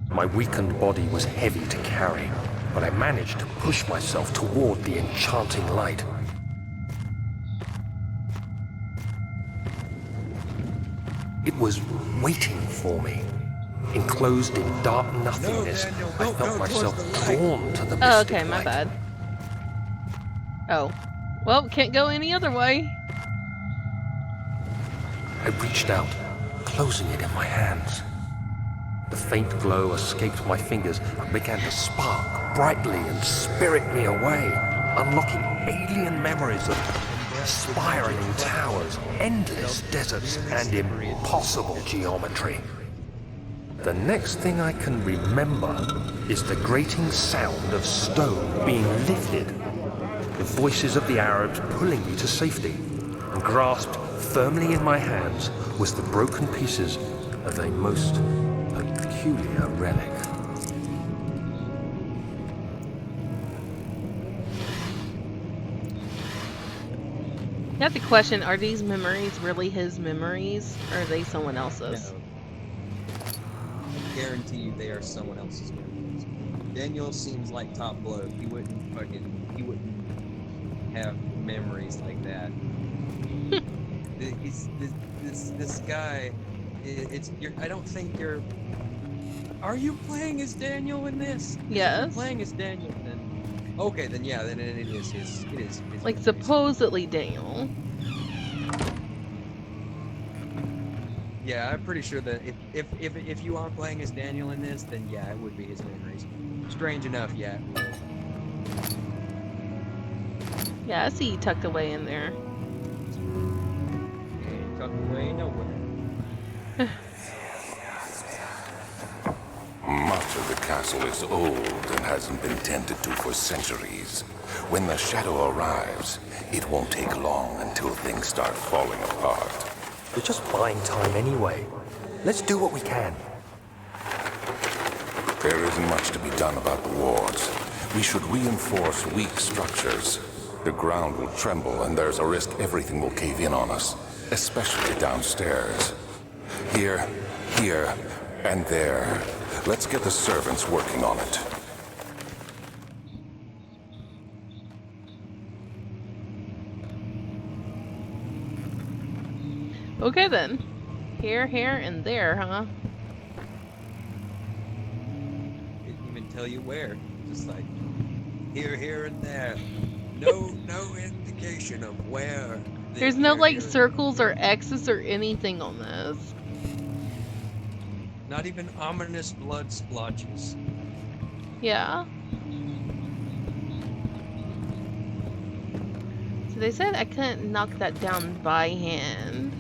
My weakened body was heavy to carry, but I managed to push myself toward the enchanting light. It was waiting for me. Enclosed in dark nothingness, I felt myself drawn to the Oh, mystic okay, my light. bad. Oh. Well, can't go any other way. I reached out, closing it in my hands. The faint glow escaped my fingers and began to spark brightly and spirit me away, unlocking alien memories of spiraling towers, endless deserts, and impossible geometry. The next thing I can remember is the grating sound of stone being lifted, the voices of the Arabs pulling me to safety, and grasped firmly in my hands was the broken pieces of a most peculiar relic. You have to question, are these memories really his memories, or are they someone else's? No. I guarantee you they are someone else's memories. Daniel seems like top bloke. He wouldn't have memories like that. This guy, I don't think you're. Are you playing as Daniel in this? If Yes. you're playing as Daniel, then okay, then yeah, then it is his. Like, memories. supposedly Daniel. Yeah, I'm pretty sure that if you are playing as Daniel in this, then yeah, it would be his memories. Strange enough, yeah. Yeah, I see you tucked away in there. Ain't tucked away nowhere. Much of the castle is old and hasn't been tended to for centuries. When the shadow arrives, it won't take long until things start falling apart. We're just buying time anyway. Let's do what we can. There isn't much to be done about the wards. We should reinforce weak structures. The ground will tremble and there's a risk everything will cave in on us, especially downstairs. Here, and there. Let's get the servants working on it. Okay then. Here, and there, huh? Didn't even tell you where. Just like here, and there. No indication of where. There's no, Here, like, here. circles or X's or anything on this. Not even ominous blood splotches. Yeah. So they said I couldn't knock that down by hand.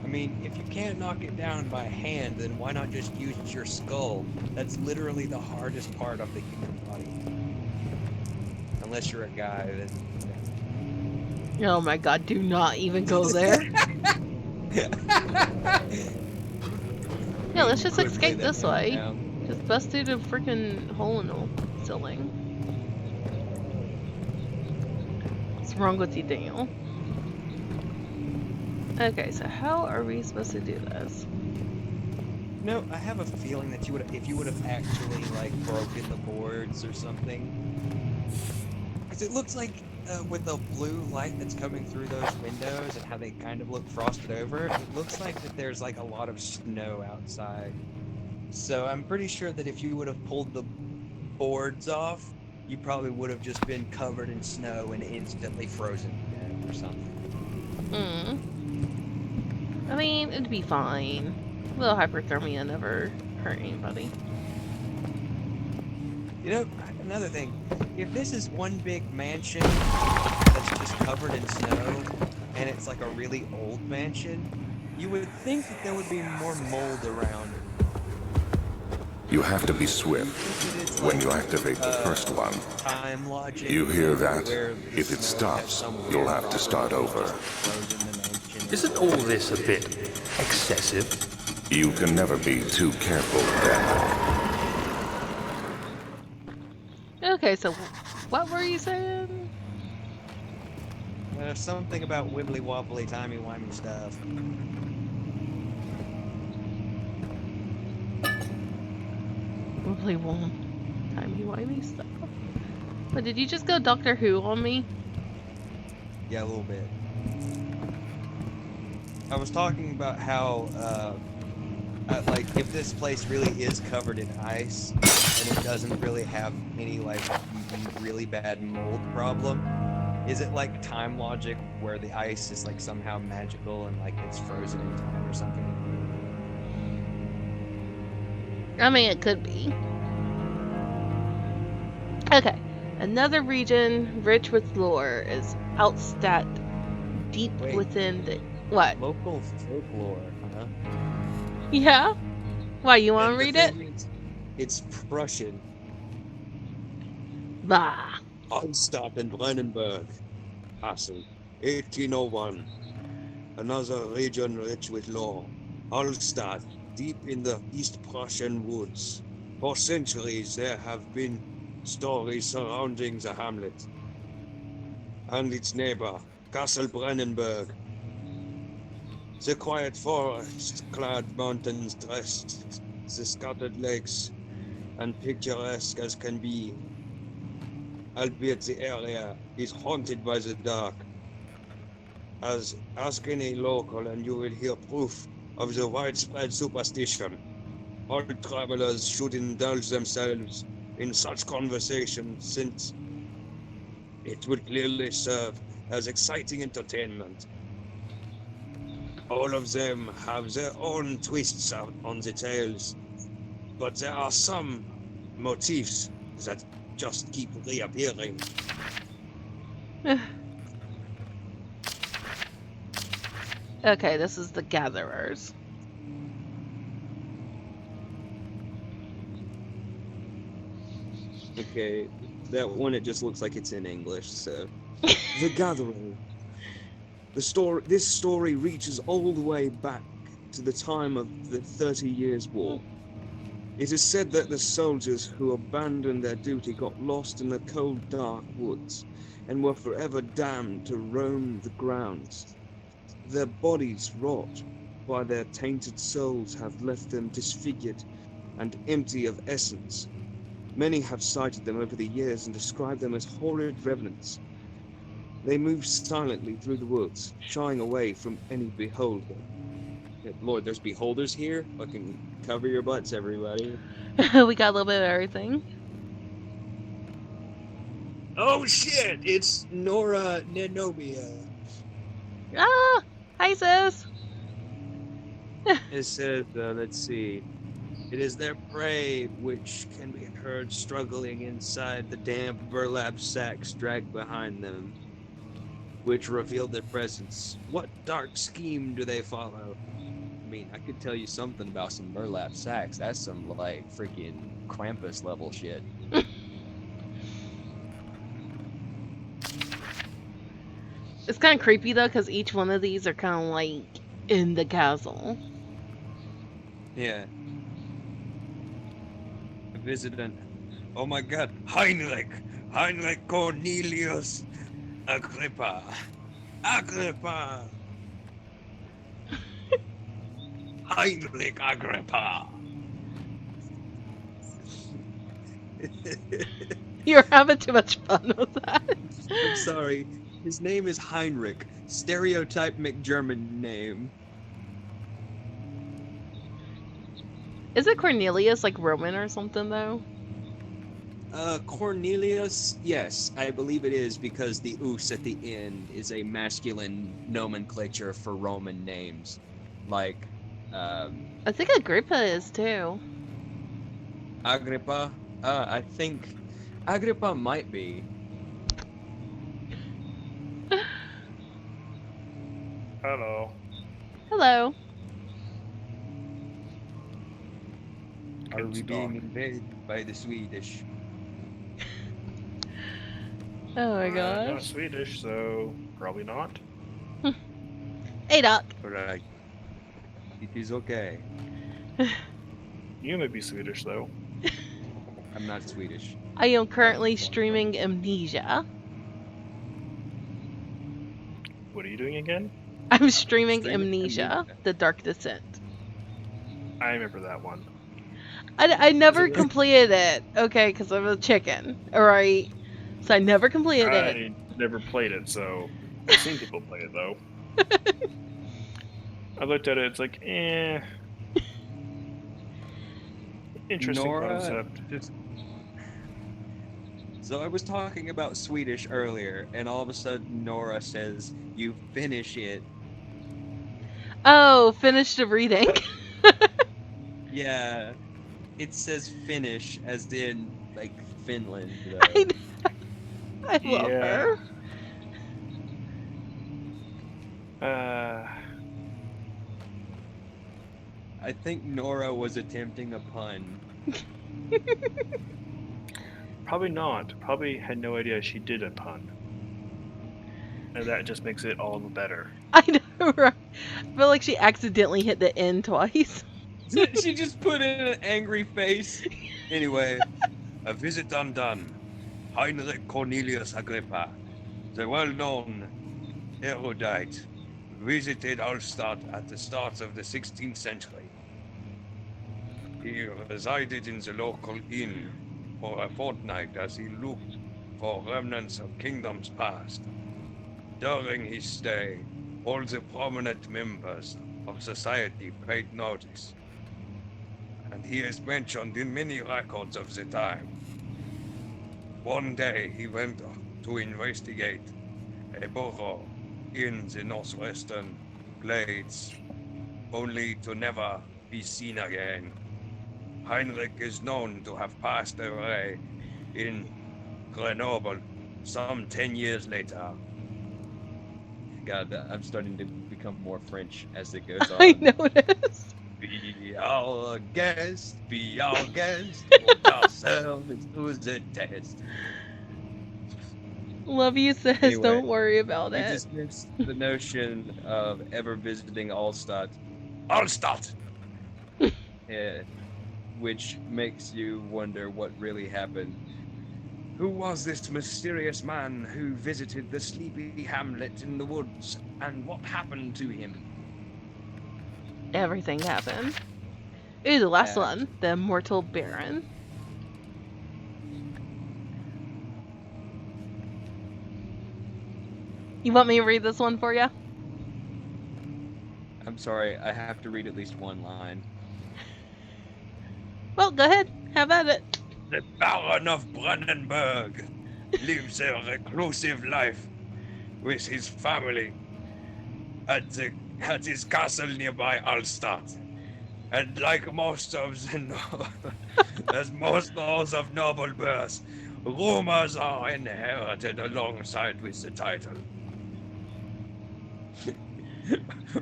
I mean, if you can't knock it down by hand, then why not just use your skull? That's literally the hardest part of the human body. Unless you're a guy that. Oh my god, do not even go there. Yeah, let's just Could escape lay that this man way. down. Just bust through the freaking hole in the ceiling. What's wrong with you, Daniel? Okay, so how are we supposed to do this? No, I have a feeling that if you would have actually like broken the boards or something. Because it looks like with the blue light that's coming through those windows and how they kind of look frosted over, it looks like that there's like a lot of snow outside. So I'm pretty sure that if you would have pulled the boards off, you probably would have just been covered in snow and instantly frozen to death or something. I mean, it'd be fine. A little hyperthermia never hurt anybody. You know, another thing, if this is one big mansion that's just covered in snow, and it's like a really old mansion, You would think that there would be more mold around. You have to be Do you swift think that it's when like you activate the first one. time logic? You hear that? Where the If it snow has stops, some you'll weird have to start property over. just frozen the ancient Isn't all this a bit excessive? You can never be too careful, Daniel. Okay, so what were you saying? something about wibbly wobbly, timey wimey stuff. Really won't timey-wimey stuff. But did you just go Doctor Who on me? Yeah, a little bit. I was talking about how, like, if this place really is covered in ice and it doesn't really have any, like, really bad mold problem, is it like time logic where the ice is, like, somehow magical and, like, it's frozen in time or something? I mean, it could be. Okay, another region rich with lore is Outstadt, deep Wait. within the... What? Local folklore, huh? Yeah? Why, you want to And the read it? thing is, it's Prussian. Bah. Allstadt and Brandenburg. Passing. 1801. Another region rich with lore. Allstadt, deep in the East Prussian woods. For centuries there have been stories surrounding the hamlet and its neighbor, Castle Brandenburg. The quiet forest-clad mountains dressed, the scattered lakes, and picturesque as can be, albeit the area is haunted by the dark. Ask any local and you will hear proof of the widespread superstition. All travelers should indulge themselves in such conversation since it would clearly serve as exciting entertainment. All of them have their own twists on the tales, but there are some motifs that just keep reappearing. Okay, this is the Gatherers. Okay, that one, it just looks like it's in English, so. The Gathering. This story reaches all the way back to the time of the 30 Years' War. It is said that the soldiers who abandoned their duty got lost in the cold, dark woods and were forever damned to roam the grounds. Their bodies rot, while their tainted souls have left them disfigured and empty of essence. Many have cited them over the years and described them as horrid revenants. They move silently through the woods, shying away from any beholder. Lord, there's beholders here? Fucking cover your butts, everybody. We got a little bit of everything. Oh shit! It's Nora Nenomia. Ah! Hi, sis! It says, let's see. It is their prey which can be heard struggling inside the damp burlap sacks dragged behind them, which reveal their presence. What dark scheme do they follow? I mean, I could tell you something about some burlap sacks. That's some, like, freaking Krampus level shit. It's kind of creepy, though, because each one of these are kind of, like, in the castle. Yeah. A visitant. Oh my god. Heinrich Cornelius Agrippa. Heinrich Agrippa. You're having too much fun with that. I'm sorry. His name is Heinrich. Stereotype McGerman name. Is it Cornelius, like Roman or something, though? Cornelius, yes, I believe it is, because the "us" at the end is a masculine nomenclature for Roman names. Like, I think Agrippa is, too. Agrippa? I think Agrippa might be. Hello. Hello. Are It's we being dark. invaded by the Swedish? Oh my I'm not gosh. Swedish, so probably not. Hey, Doc. Right. It is okay. You may be Swedish though. I'm not Swedish. I am I was currently born streaming Amnesia. What are you doing again? I'm streaming Streaming Amnesia, Amnesia. The Dark Descent. I remember that one. I Is it never really? completed it, okay, because I'm a chicken, alright? So I never completed it. I never played it, so I've seen people play it though. I looked at it. It's like, interesting Nora concept. just. So I was talking about Swedish earlier, and all of a sudden Nora says, "You finish it." Oh, finished of reading. Yeah, it says finish as in like Finland I, though. I love Yeah. her. I think Nora was attempting a pun. Probably not. Probably had no idea she did a pun. And that just makes it all the better. I know, right? I feel like she accidentally hit the N twice. She just put in an angry face. Anyway, A visit undone. Heinrich Cornelius Agrippa, the well-known erudite, visited Alstadt at the start of the 16th century. He resided in the local inn for a fortnight as he looked for remnants of kingdoms past. During his stay, all the prominent members of society paid notice, and he is mentioned in many records of the time. One day he went to investigate a burrow in the northwestern glades, only to never be seen again. Heinrich is known to have passed away in Grenoble some 10 years later. God, I'm starting to become more French as it goes on. I noticed. Be our guest, put ourselves to the test. Love you, sis. Anyway, Don't worry about We it. dismissed the notion of ever visiting Allstadt, Alstadt! which makes you wonder what really happened. Who was this mysterious man who visited the sleepy hamlet in the woods, and what happened to him? Everything happened. Ooh, the last Yeah. one. The Immortal Baron. You want me to read this one for you? I'm sorry, I have to read at least one line. Well, go ahead. Have at it. The Baron of Brandenburg lives a reclusive life with his family at his castle nearby Alstadt. And like most of the as most those of noble birth, rumors are inherited alongside with the title.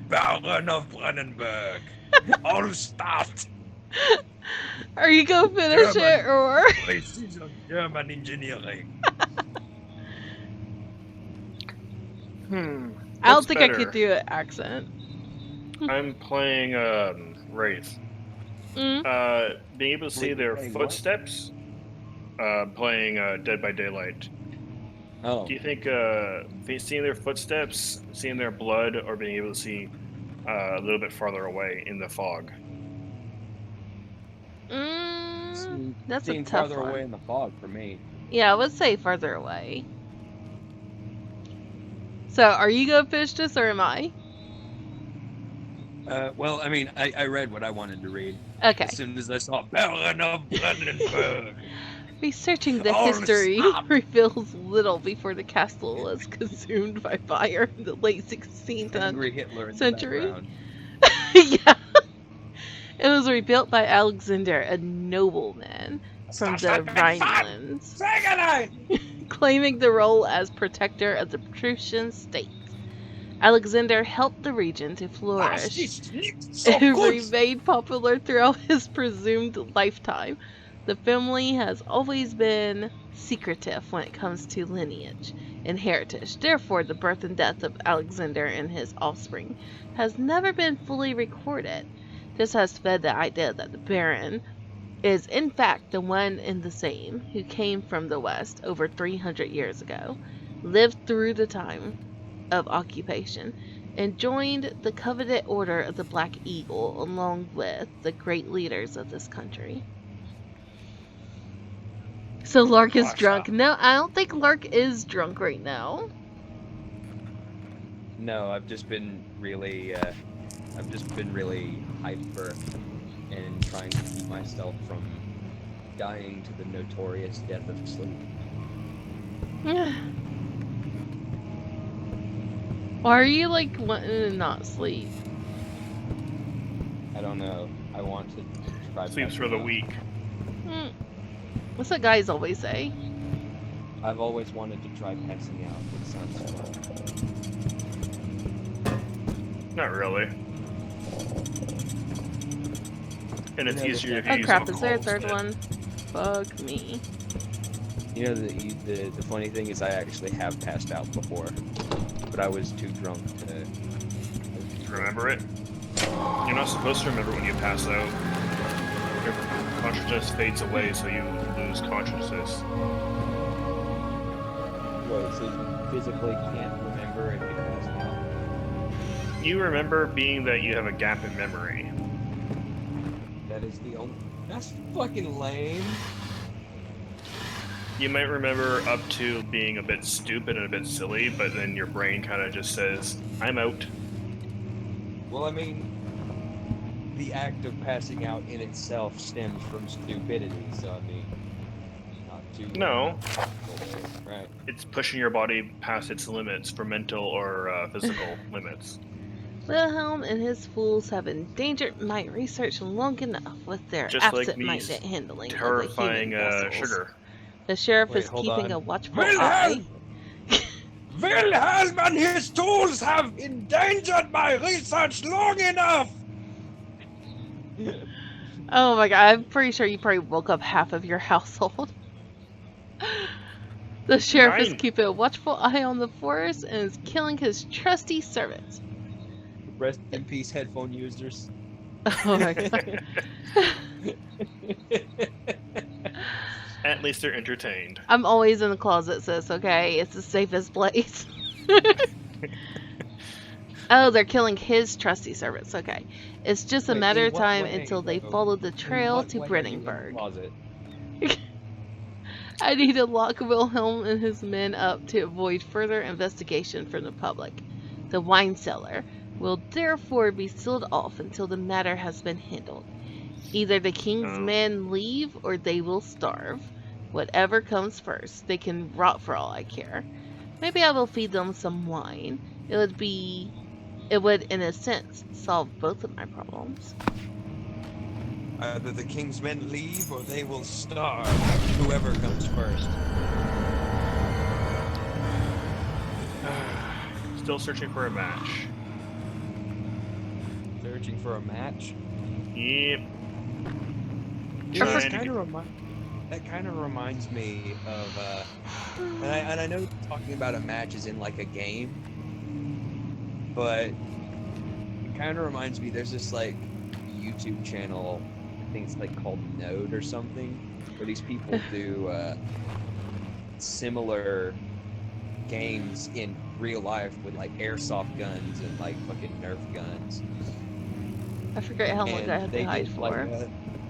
Baron of Brandenburg, Alstadt. Are you gonna finish it German. or? Precision German engineering. I don't What's think I better? could do an accent. I'm playing Wraith. Mm. Being able to see Wait, their playing what? footsteps. Playing Dead by Daylight. Oh, Do you think seeing their footsteps, seeing their blood, or being able to see a little bit farther away in the fog? That's a seeing tough farther one. away in the fog for me. Yeah, I would say farther away. So, are you gonna finish this or am I? Well, I mean, I read what I wanted to read. Okay. As soon as I saw Baron of Brandenburg. Researching the All history stop. reveals little before the castle was consumed by fire in the late 16th Angry Hitler in century. the background. Yeah. It was rebuilt by Alexander, a nobleman from the Rhinelands, claiming the role as protector of the Prussian state. Alexander helped the region to Was flourish ist nicht so and gut? remained popular throughout his presumed lifetime. The family has always been secretive when it comes to lineage and heritage. Therefore, the birth and death of Alexander and his offspring has never been fully recorded. This has fed the idea that the Baron is in fact the one and the same who came from the West over 300 years ago, lived through the time of occupation, and joined the coveted Order of the Black Eagle along with the great leaders of this country. So Lark is drunk. No, I don't think Lark is drunk right now. No, I've just been really hyper and trying to keep myself from dying to the notorious death of sleep. Why are you like wanting to not sleep? I don't know. I want to try. Sleeps for the weak. What's what guys always say? I've always wanted to try passing out. It sounds fun. Not really. And it's easier if you Oh use crap, is there a alcohol third instead. one? Fuck me. You know, the funny thing is I actually have passed out before, but I was too drunk to Remember it? You're not supposed to remember when you pass out. Your consciousness fades away, so you lose consciousness. Wait, so you physically can't remember if you passed out? You remember being that you have a gap in memory. That is the only... That's fucking lame. You might remember up to being a bit stupid and a bit silly, but then your brain kind of just says, I'm out. Well, I mean, the act of passing out in itself stems from stupidity, so I mean, not too... No. Right. It's pushing your body past its limits for mental or physical limits. Wilhelm and his fools have endangered my research long enough with their Just like absent-minded me's handling terrifying of the human vessels. sugar. The sheriff Wait, is hold keeping on. a watchful eye. Wilhelm and his tools have endangered my research long enough! Oh my god, I'm pretty sure you probably woke up half of your household. The sheriff is 9. keeping a watchful eye on the forest and is killing his trusty servants. Rest in peace, headphone users. Oh my god. At least they're entertained. I'm always in the closet, sis, okay? It's the safest place. Oh, they're killing his trusty servants, okay. It's just a Wait, matter in of what time way, until they though? follow the In trail what to way are you in the Brenningburg. closet? I need to lock Wilhelm and his men up to avoid further investigation from the public. The wine cellar will therefore be sealed off until the matter has been handled. Either the king's men leave or they will starve. Whatever comes first, they can rot for all I care. Maybe I will feed them some wine. It would, in a sense, solve both of my problems. Either the king's men leave or they will starve. Whoever comes first. Still searching for a match. Searching for a match? Yep. Dude, that kind of reminds me of, and I know talking about a match is in like a game, but it kind of reminds me, there's this like YouTube channel, I think it's like called Node or something, where these people do similar games in real life with like airsoft guns and like fucking Nerf guns. I forget how long I had to hide for.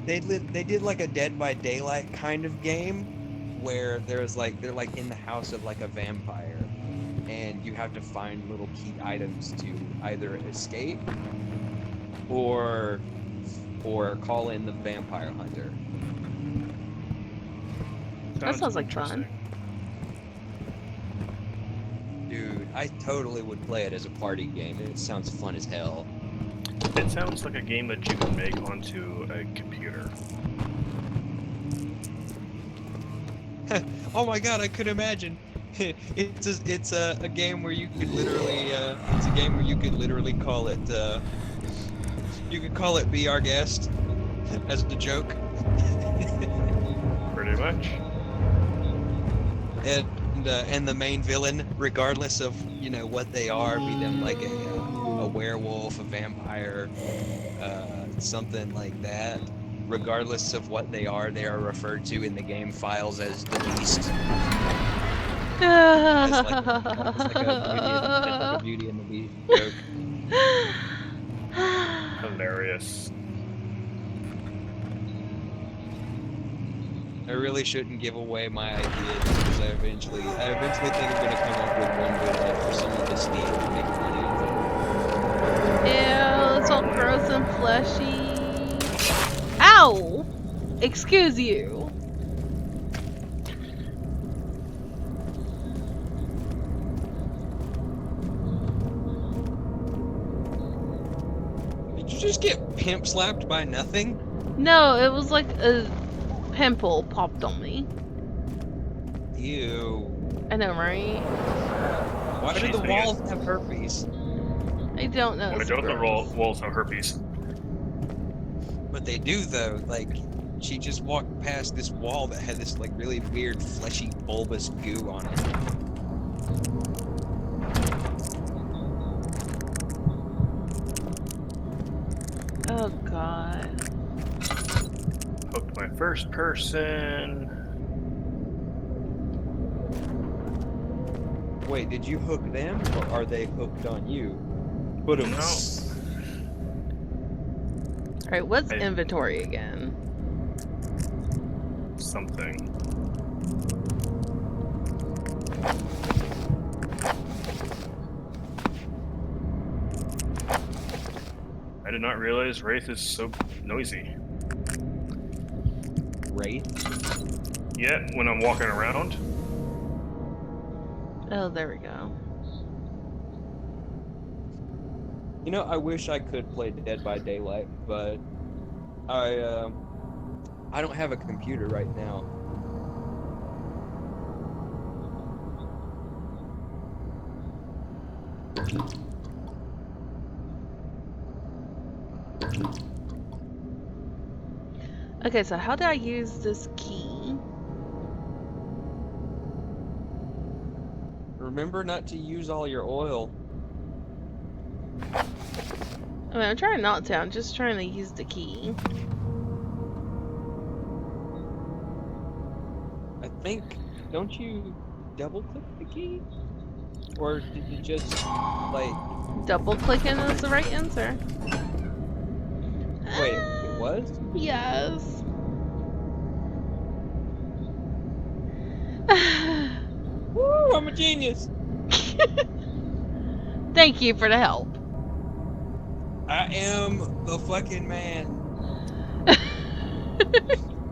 They did like a Dead by Daylight kind of game where they're like in the house of like a vampire, and you have to find little key items to either escape or call in the vampire hunter. That sounds like fun. Dude, I totally would play it as a party game. It sounds fun as hell. It sounds like a game that you can make onto a computer. Oh my god, I could imagine it's a game where you could literally it's a game where you could literally call it you could call it Be Our Guest as a joke. Pretty much. And the main villain, regardless of what they are, be them like a werewolf, a vampire, something like that. Regardless of what they are referred to in the game files as the Beast. As like a Beauty and the Beast joke. Hilarious. I really shouldn't give away my ideas because I eventually think I'm gonna come up with one good one for someone to steal and make money off Ew, it's all gross and fleshy. Ow! Excuse you. it. Did you just get pimp slapped by nothing? No, it was like a pimple popped on me. Ew. I know, right? Why do the walls have herpes? I don't know. Why don't the walls have herpes? But they do though. Like, she just walked past this wall that had this like really weird fleshy bulbous goo on it. Oh god. Hooked my first person. Wait, did you hook them or are they hooked on you? But No. Alright, what's inventory again? Something. I did not realize Wraith is so noisy. Wraith? Yeah, when I'm walking around. Oh, there we go. You know, I wish I could play Dead by Daylight, but I don't have a computer right now. Okay, so how do I use this key? Remember not to use all your oil. I mean, I'm trying not to. I'm just trying to use the key. I think, don't you double click the key? Or did you just, like... Double clicking is the right answer. Wait, it was? Yes. Woo, I'm a genius! Thank you for the help. I am the fucking man.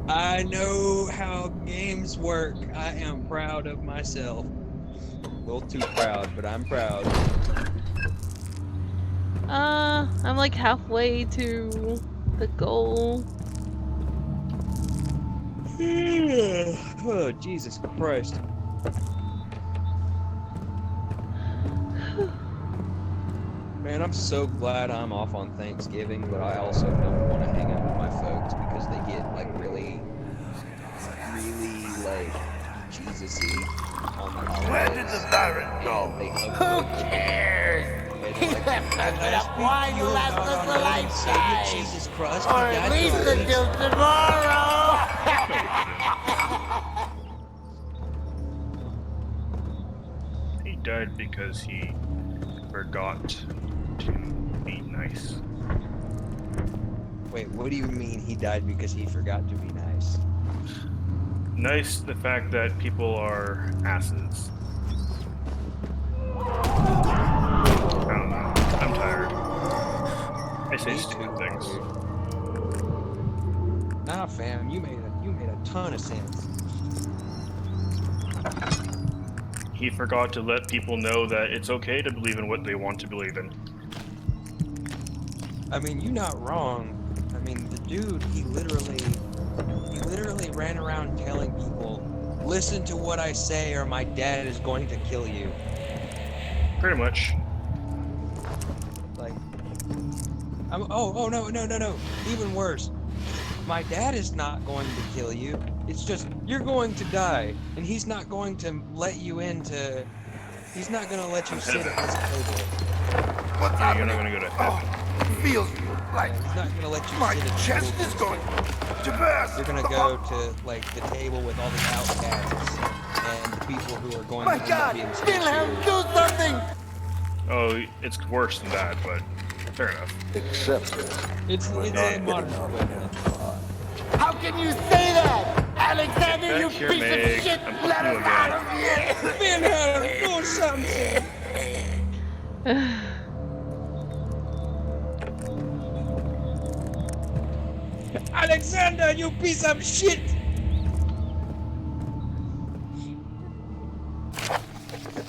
I know how games work. I am proud of myself. A little too proud, but I'm proud. I'm like halfway to the goal. Oh, Jesus Christ. Man, I'm so glad I'm off on Thanksgiving, but I also don't want to hang out with my folks because they get like really like Jesus-y on the holidays. Where did the Baron go? Who cares? He left us enough wine to last us a lifetime. Jesus Christ, Or at least until tomorrow. He died because he forgot to be nice. Wait, what do you mean he died because he forgot to be nice? Nice, the fact that people are asses. I don't know. I'm tired. I say stupid things. Nah, fam, you made a ton of sense. He forgot to let people know that it's okay to believe in what they want to believe in. I mean, you're not wrong. I mean, the dude, he literally ran around telling people listen to what I say or my dad is going to kill you. Pretty much. Like, oh, no. Even worse. My dad is not going to kill you. It's just, you're going to die. And he's not going to let you into... He's not going to let you In sit heaven. at his table. What's Yeah, you're happening? not gonna go to heaven. Feels like He's not going to let you my sit at the chest table. is going to burst. You're going to go to, like, the table with all the outcasts and the people who are going My to end God, up being Wilhelm, satiated. do something! Oh, it's worse than that, but fair enough. Except It's a modern equivalent. how can you say that? Alexander, Back you here, piece Meg. of shit! I'm Let fucking you us out again. of here! Wilhelm, do something! Alexander, you piece of shit!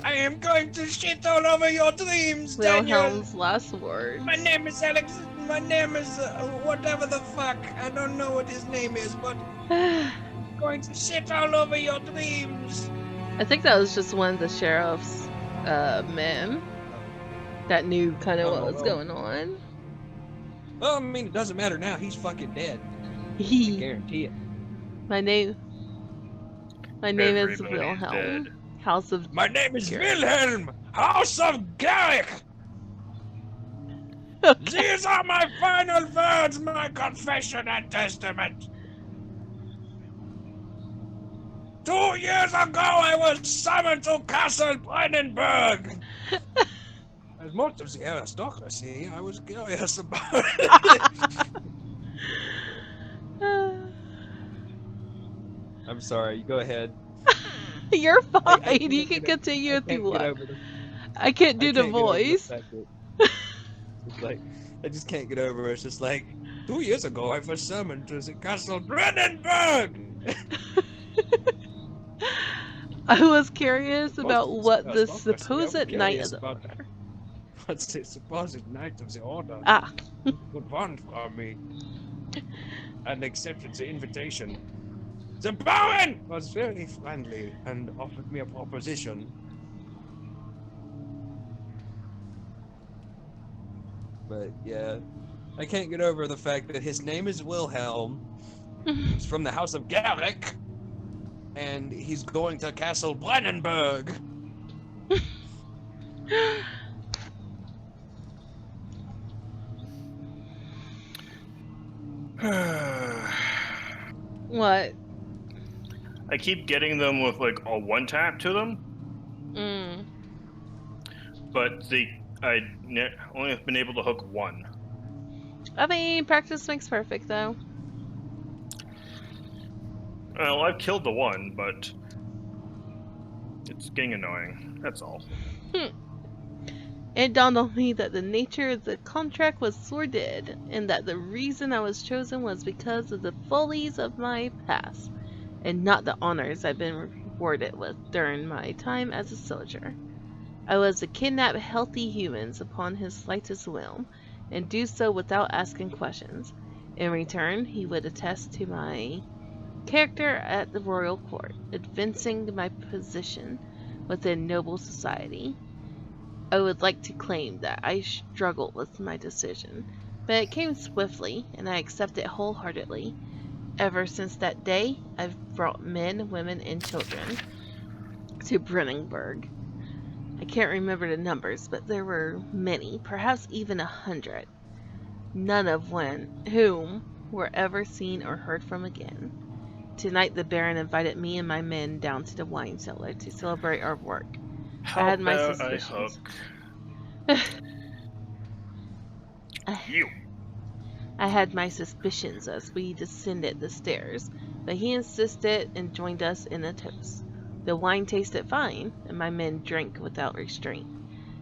I am going to shit all over your dreams, Daniel! Wilhelm's last words. My name is Alex. My name is whatever the fuck. I don't know what his name is, but I'm going to shit all over your dreams. I think that was just one of the sheriff's men that knew kind of what was going on. Well, I mean, it doesn't matter now. He's fucking dead. I He, guarantee it. my name is Everybody's Wilhelm. dead. House of My name is Garrick. Wilhelm, House of Garrick. Okay. These are my final words, my confession and testament. 2 years ago, I was summoned to Castle Brandenburg. As most of the aristocracy, I was curious about it. I'm sorry, go ahead. You're fine. I You can continue if you want. I I can't do the can't get over the voice. fact that it's like I just can't get over it. It's just like 2 years ago I was summoned to the Castle Brandenburg. I was curious Most about of what the aristocracy, I was supposed Knight of curious the about Order. what's the supposed Knight of the Order Ah, would want from me, and accepted the invitation. The Baron was very friendly and offered me a proposition. But yeah, I can't get over the fact that his name is Wilhelm. He's from the House of Garrick, and he's going to Castle Brandenburg. what? I keep getting them with like a one tap to them, Mm. but I only have been able to hook one. I mean, practice makes perfect, though. Well, I've killed the one, but it's getting annoying. That's all. It dawned on me that the nature of the contract was sordid, and that the reason I was chosen was because of the follies of my past, and not the honors I've been rewarded with during my time as a soldier. I was to kidnap healthy humans upon his slightest whim, and do so without asking questions. In return, he would attest to my character at the royal court, advancing my position within noble society. I would like to claim that I struggled with my decision, but it came swiftly, and I accepted it wholeheartedly. Ever since that day, I've brought men, women, and children to Brennenburg. I can't remember the numbers, but there were many, perhaps even 100, none of whom were ever seen or heard from again. Tonight the Baron invited me and my men down to the wine cellar to celebrate our work. How had my about I suspicions. hook you? I had my suspicions as we descended the stairs, but he insisted and joined us in a toast. The wine tasted fine, and my men drank without restraint.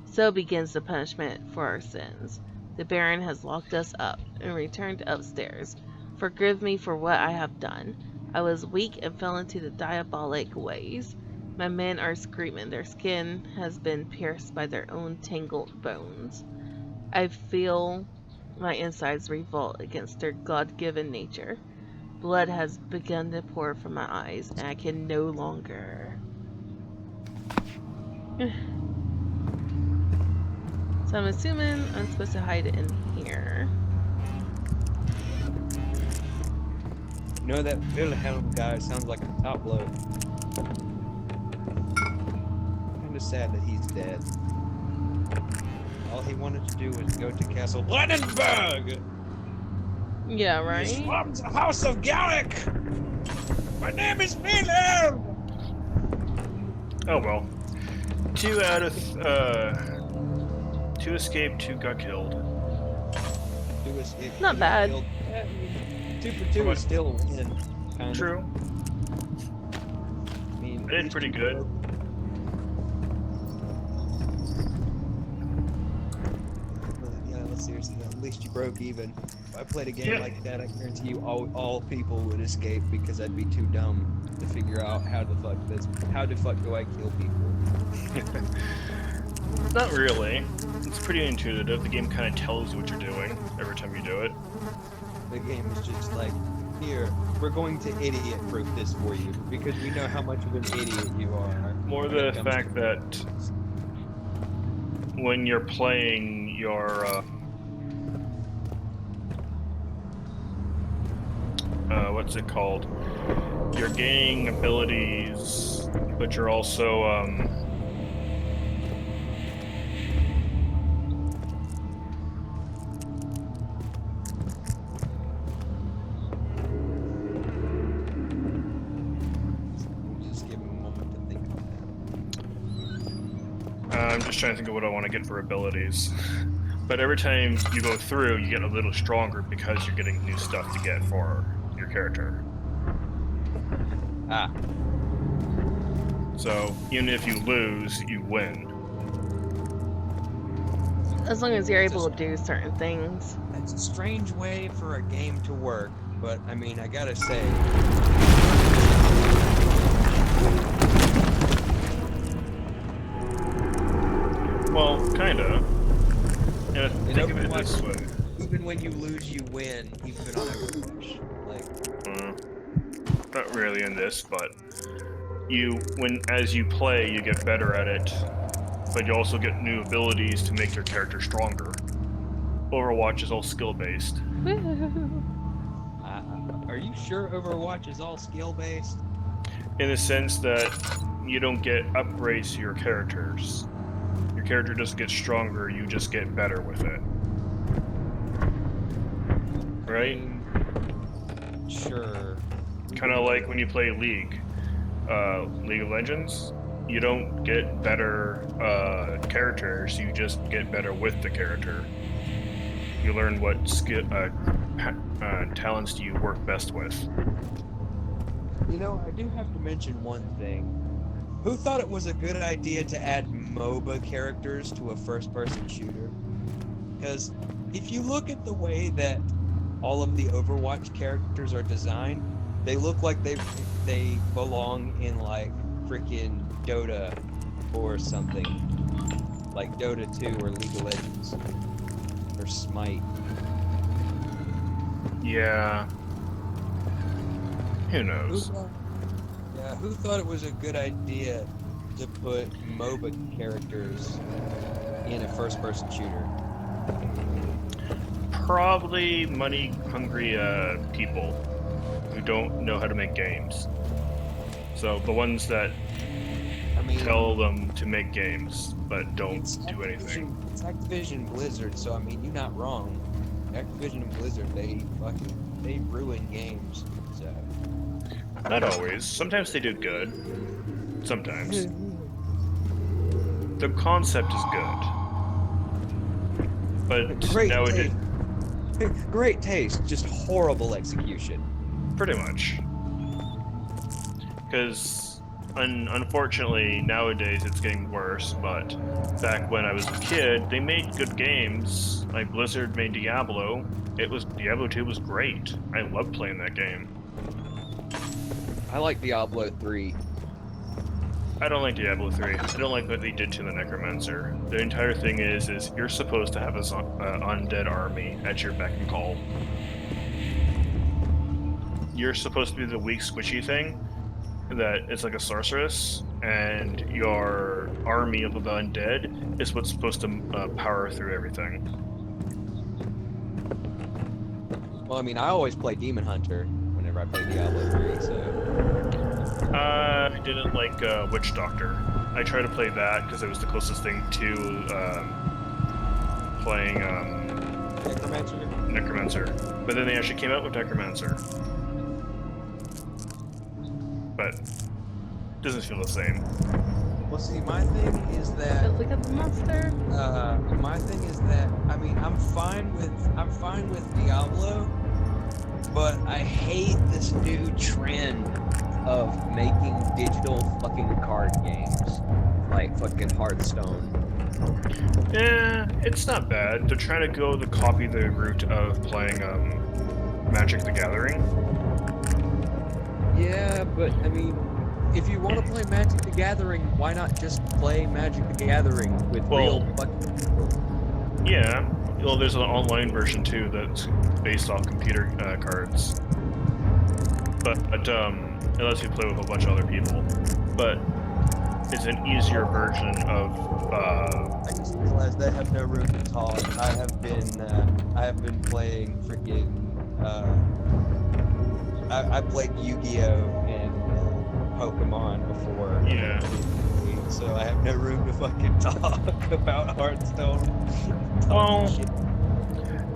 So begins the punishment for our sins. The Baron has locked us up and returned upstairs. Forgive me for what I have done. I was weak and fell into the diabolic ways. My men are screaming. Their skin has been pierced by their own tangled bones. I feel my insides revolt against their God-given nature. Blood has begun to pour from my eyes, and I can no longer. So I'm assuming I'm supposed to hide it in here. You know, that Wilhelm guy sounds like a top bloke. Kinda sad that he's dead. All he wanted to do was go to Castle Brandenburg! Yeah, right? He's from the House of Gallic! My name is Wilhelm! Oh well. 2 out of 2 escaped, 2 got killed. Not bad. Yeah, I mean, 2 for 2 is still a win. Kind True. Of. I mean, I did pretty good. Yeah, let's seriously, at least you broke even. If I played a game like that, I guarantee you all people would escape because I'd be too dumb to figure out how the fuck do I kill people. Not really. It's pretty intuitive. The game kind of tells you what you're doing every time you do it. The game is just like, here, we're going to idiot-proof this for you because we know how much of an idiot you are. More the fact that when you're playing your what's it called? You're gaining abilities, but you're also just give me a moment to think about that. I'm just trying to think of what I want to get for abilities. But every time you go through, you get a little stronger because you're getting new stuff to get for your character. Ah. So, even if you lose, you win. As long as you're able to do certain things. That's a strange way for a game to work, but I mean, I gotta say... Well, kinda. Yeah, think of it this way. Even when you lose, you win, even on Overwatch. Like, not really in this, but as you play, you get better at it, but you also get new abilities to make your character stronger. Overwatch is all skill-based. are you sure Overwatch is all skill-based? In the sense that you don't get upgrades to your characters. Your character doesn't get stronger, you just get better with it. Right? Sure. Kind of like when you play League of Legends, you don't get better characters, you just get better with the character. You learn what talents do you work best with. You know, I do have to mention one thing. Who thought it was a good idea to add MOBA characters to a first-person shooter? Because if you look at the way that all of the Overwatch characters are designed, they look like they belong in like freaking Dota or something, like Dota 2 or League of Legends or Smite. Yeah. Who knows? Who thought it was a good idea to put MOBA characters in a first-person shooter? Probably money-hungry people who don't know how to make games. So the ones that tell them to make games, but don't do anything. It's Activision Blizzard, so I mean, you're not wrong. Activision and Blizzard, they ruin games, so... Not always. Sometimes they do good. Sometimes. The concept is good. But nowadays... Great taste, just horrible execution. Pretty much. Because, unfortunately, nowadays it's getting worse, but back when I was a kid, they made good games. Like Blizzard made Diablo. Diablo 2 was great. I loved playing that game. I like Diablo 3. I don't like Diablo 3. I don't like what they did to the Necromancer. The entire thing is you're supposed to have an undead army at your beck and call. you're supposed to be the weak, squishy thing that is like a sorceress, and your army of the undead is what's supposed to power through everything. Well, I mean, I always play Demon Hunter whenever I play Diablo 3, so... I didn't like Witch Doctor. I tried to play that because it was the closest thing to playing Necromancer. But then they actually came out with Necromancer. But it doesn't feel the same. Well, see, my thing is that... Look at the monster. My thing is that, I mean, I'm fine with Diablo, but I hate this new trend of making digital fucking card games, like fucking Hearthstone. Yeah, it's not bad. They're trying to copy the route of playing Magic the Gathering. Yeah, but I mean, if you want to play Magic the Gathering, why not just play Magic the Gathering with real fucking people? Yeah, well, there's an online version too that's based off computer cards. But it lets you play with a bunch of other people. But it's an easier version of. I just realized I have no room to talk. I have been playing freaking. I played Yu-Gi-Oh and Pokemon before. Yeah. So I have no room to fucking talk about Hearthstone. Well,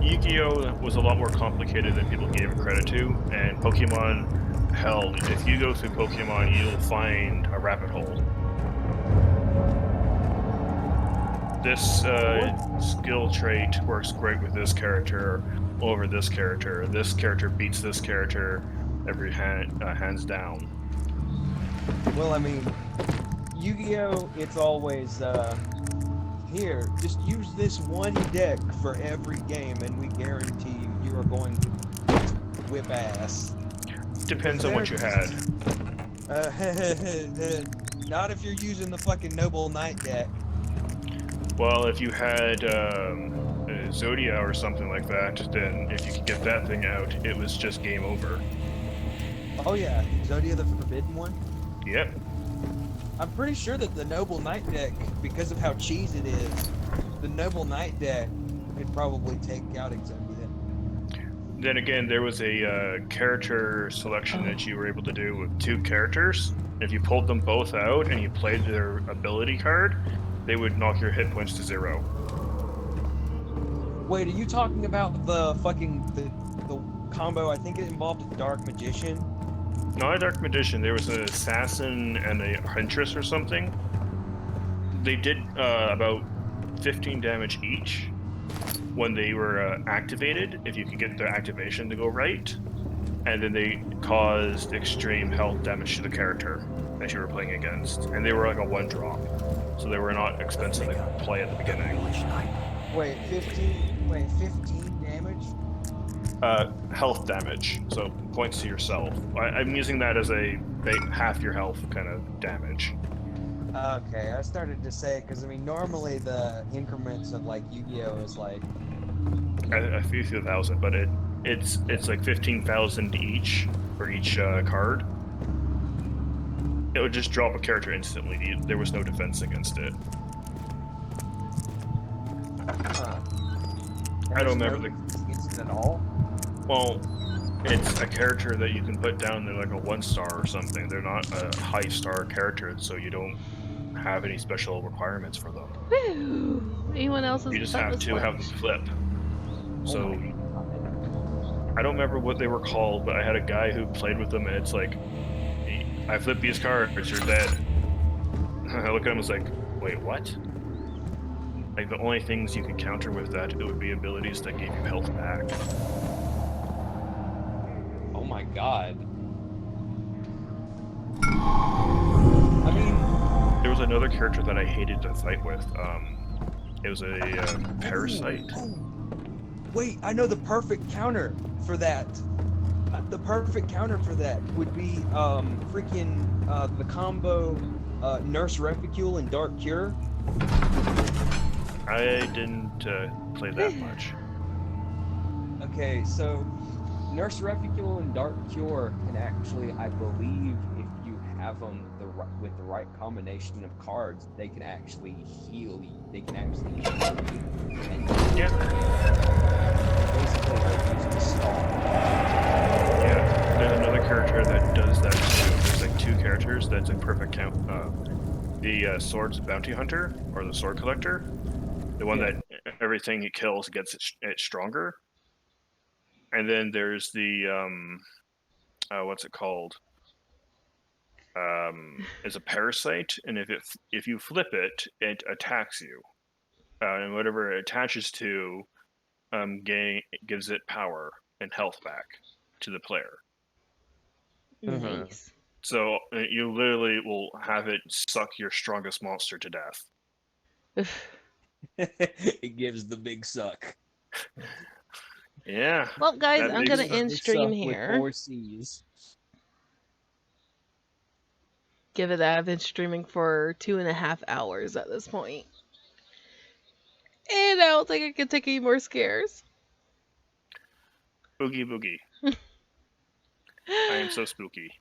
Yu-Gi-Oh was a lot more complicated than people gave it credit to, and Pokemon, hell, if you go through Pokemon, you'll find a rabbit hole. This skill trait works great with this character over this character. This character beats this character every hands down. Well, I mean, Yu-Gi-Oh, it's always, here, just use this one deck for every game and we guarantee you are going to whip ass. Depends on what you had. Not if you're using the fucking Noble Knight deck. Well, if you had Zodia or something like that, then if you could get that thing out, it was just game over. Oh yeah, Zodia the Forbidden one? Yep. I'm pretty sure that the Noble Knight deck, because of how cheese it is, the Noble Knight deck could probably take out Exodia. Then again, there was a character selection that you were able to do with 2 characters. If you pulled them both out and you played their ability card, they would knock your hit points to 0. Wait, are you talking about the fucking the combo? I think it involved a Dark Magician. Not a Dark Magician. There was an assassin and a huntress or something. They did about 15 damage each when they were activated, if you could get the activation to go right. And then they caused extreme health damage to the character that you were playing against. And they were like a 1-drop. So they were not expensive to play at the beginning. Wait, 15 damage? Health damage, so points to yourself. I'm using that as a half your health kind of damage. Okay, I started to say, because I mean, normally the increments of like Yu-Gi-Oh is like a few thousand, but it's like 15,000 each for each card. It would just drop a character instantly. There was no defense against it. I don't remember against it at all. Well, it's a character that you can put down. They're like a 1-star or something. They're not a high-star character, so you don't have any special requirements for them. Woo! Anyone else? You just have to have them flip. So I don't remember what they were called, but I had a guy who played with them, and it's like, I flip these cards, you're dead. I look at him and was like, wait, what? Like, the only things you could counter with that, it would be abilities that gave you health back. Oh my god. I mean... There was another character that I hated to fight with. It was a parasite. Wait, I know the perfect counter for that. The perfect counter for that would be the combo Nurse Repicule and Dark Cure. I didn't play that much. Okay, so Nurse Replicule and Dark Cure can actually, I believe, if you have them with the right combination of cards, they can actually heal you. They can actually heal you. And Yeah. basically, they're used to stall. Yeah. There's another character that does that too. There's like two characters that's a perfect count. The Swords Bounty Hunter or the Sword Collector, the one Yeah. that everything he kills gets it stronger. And then there's the what's it called? Is a parasite, and if you flip it, it attacks you, and whatever it attaches to, gives it power and health back to the player. Mhm. Nice. So you literally will have it suck your strongest monster to death. It gives the big suck. Yeah, Well, guys, that I'm It gonna makes gives end the stream suck with here. 4 C's. Given that I've been streaming for 2.5 hours at this point, and I don't think I can take any more scares. boogie boogie. I am so spooky.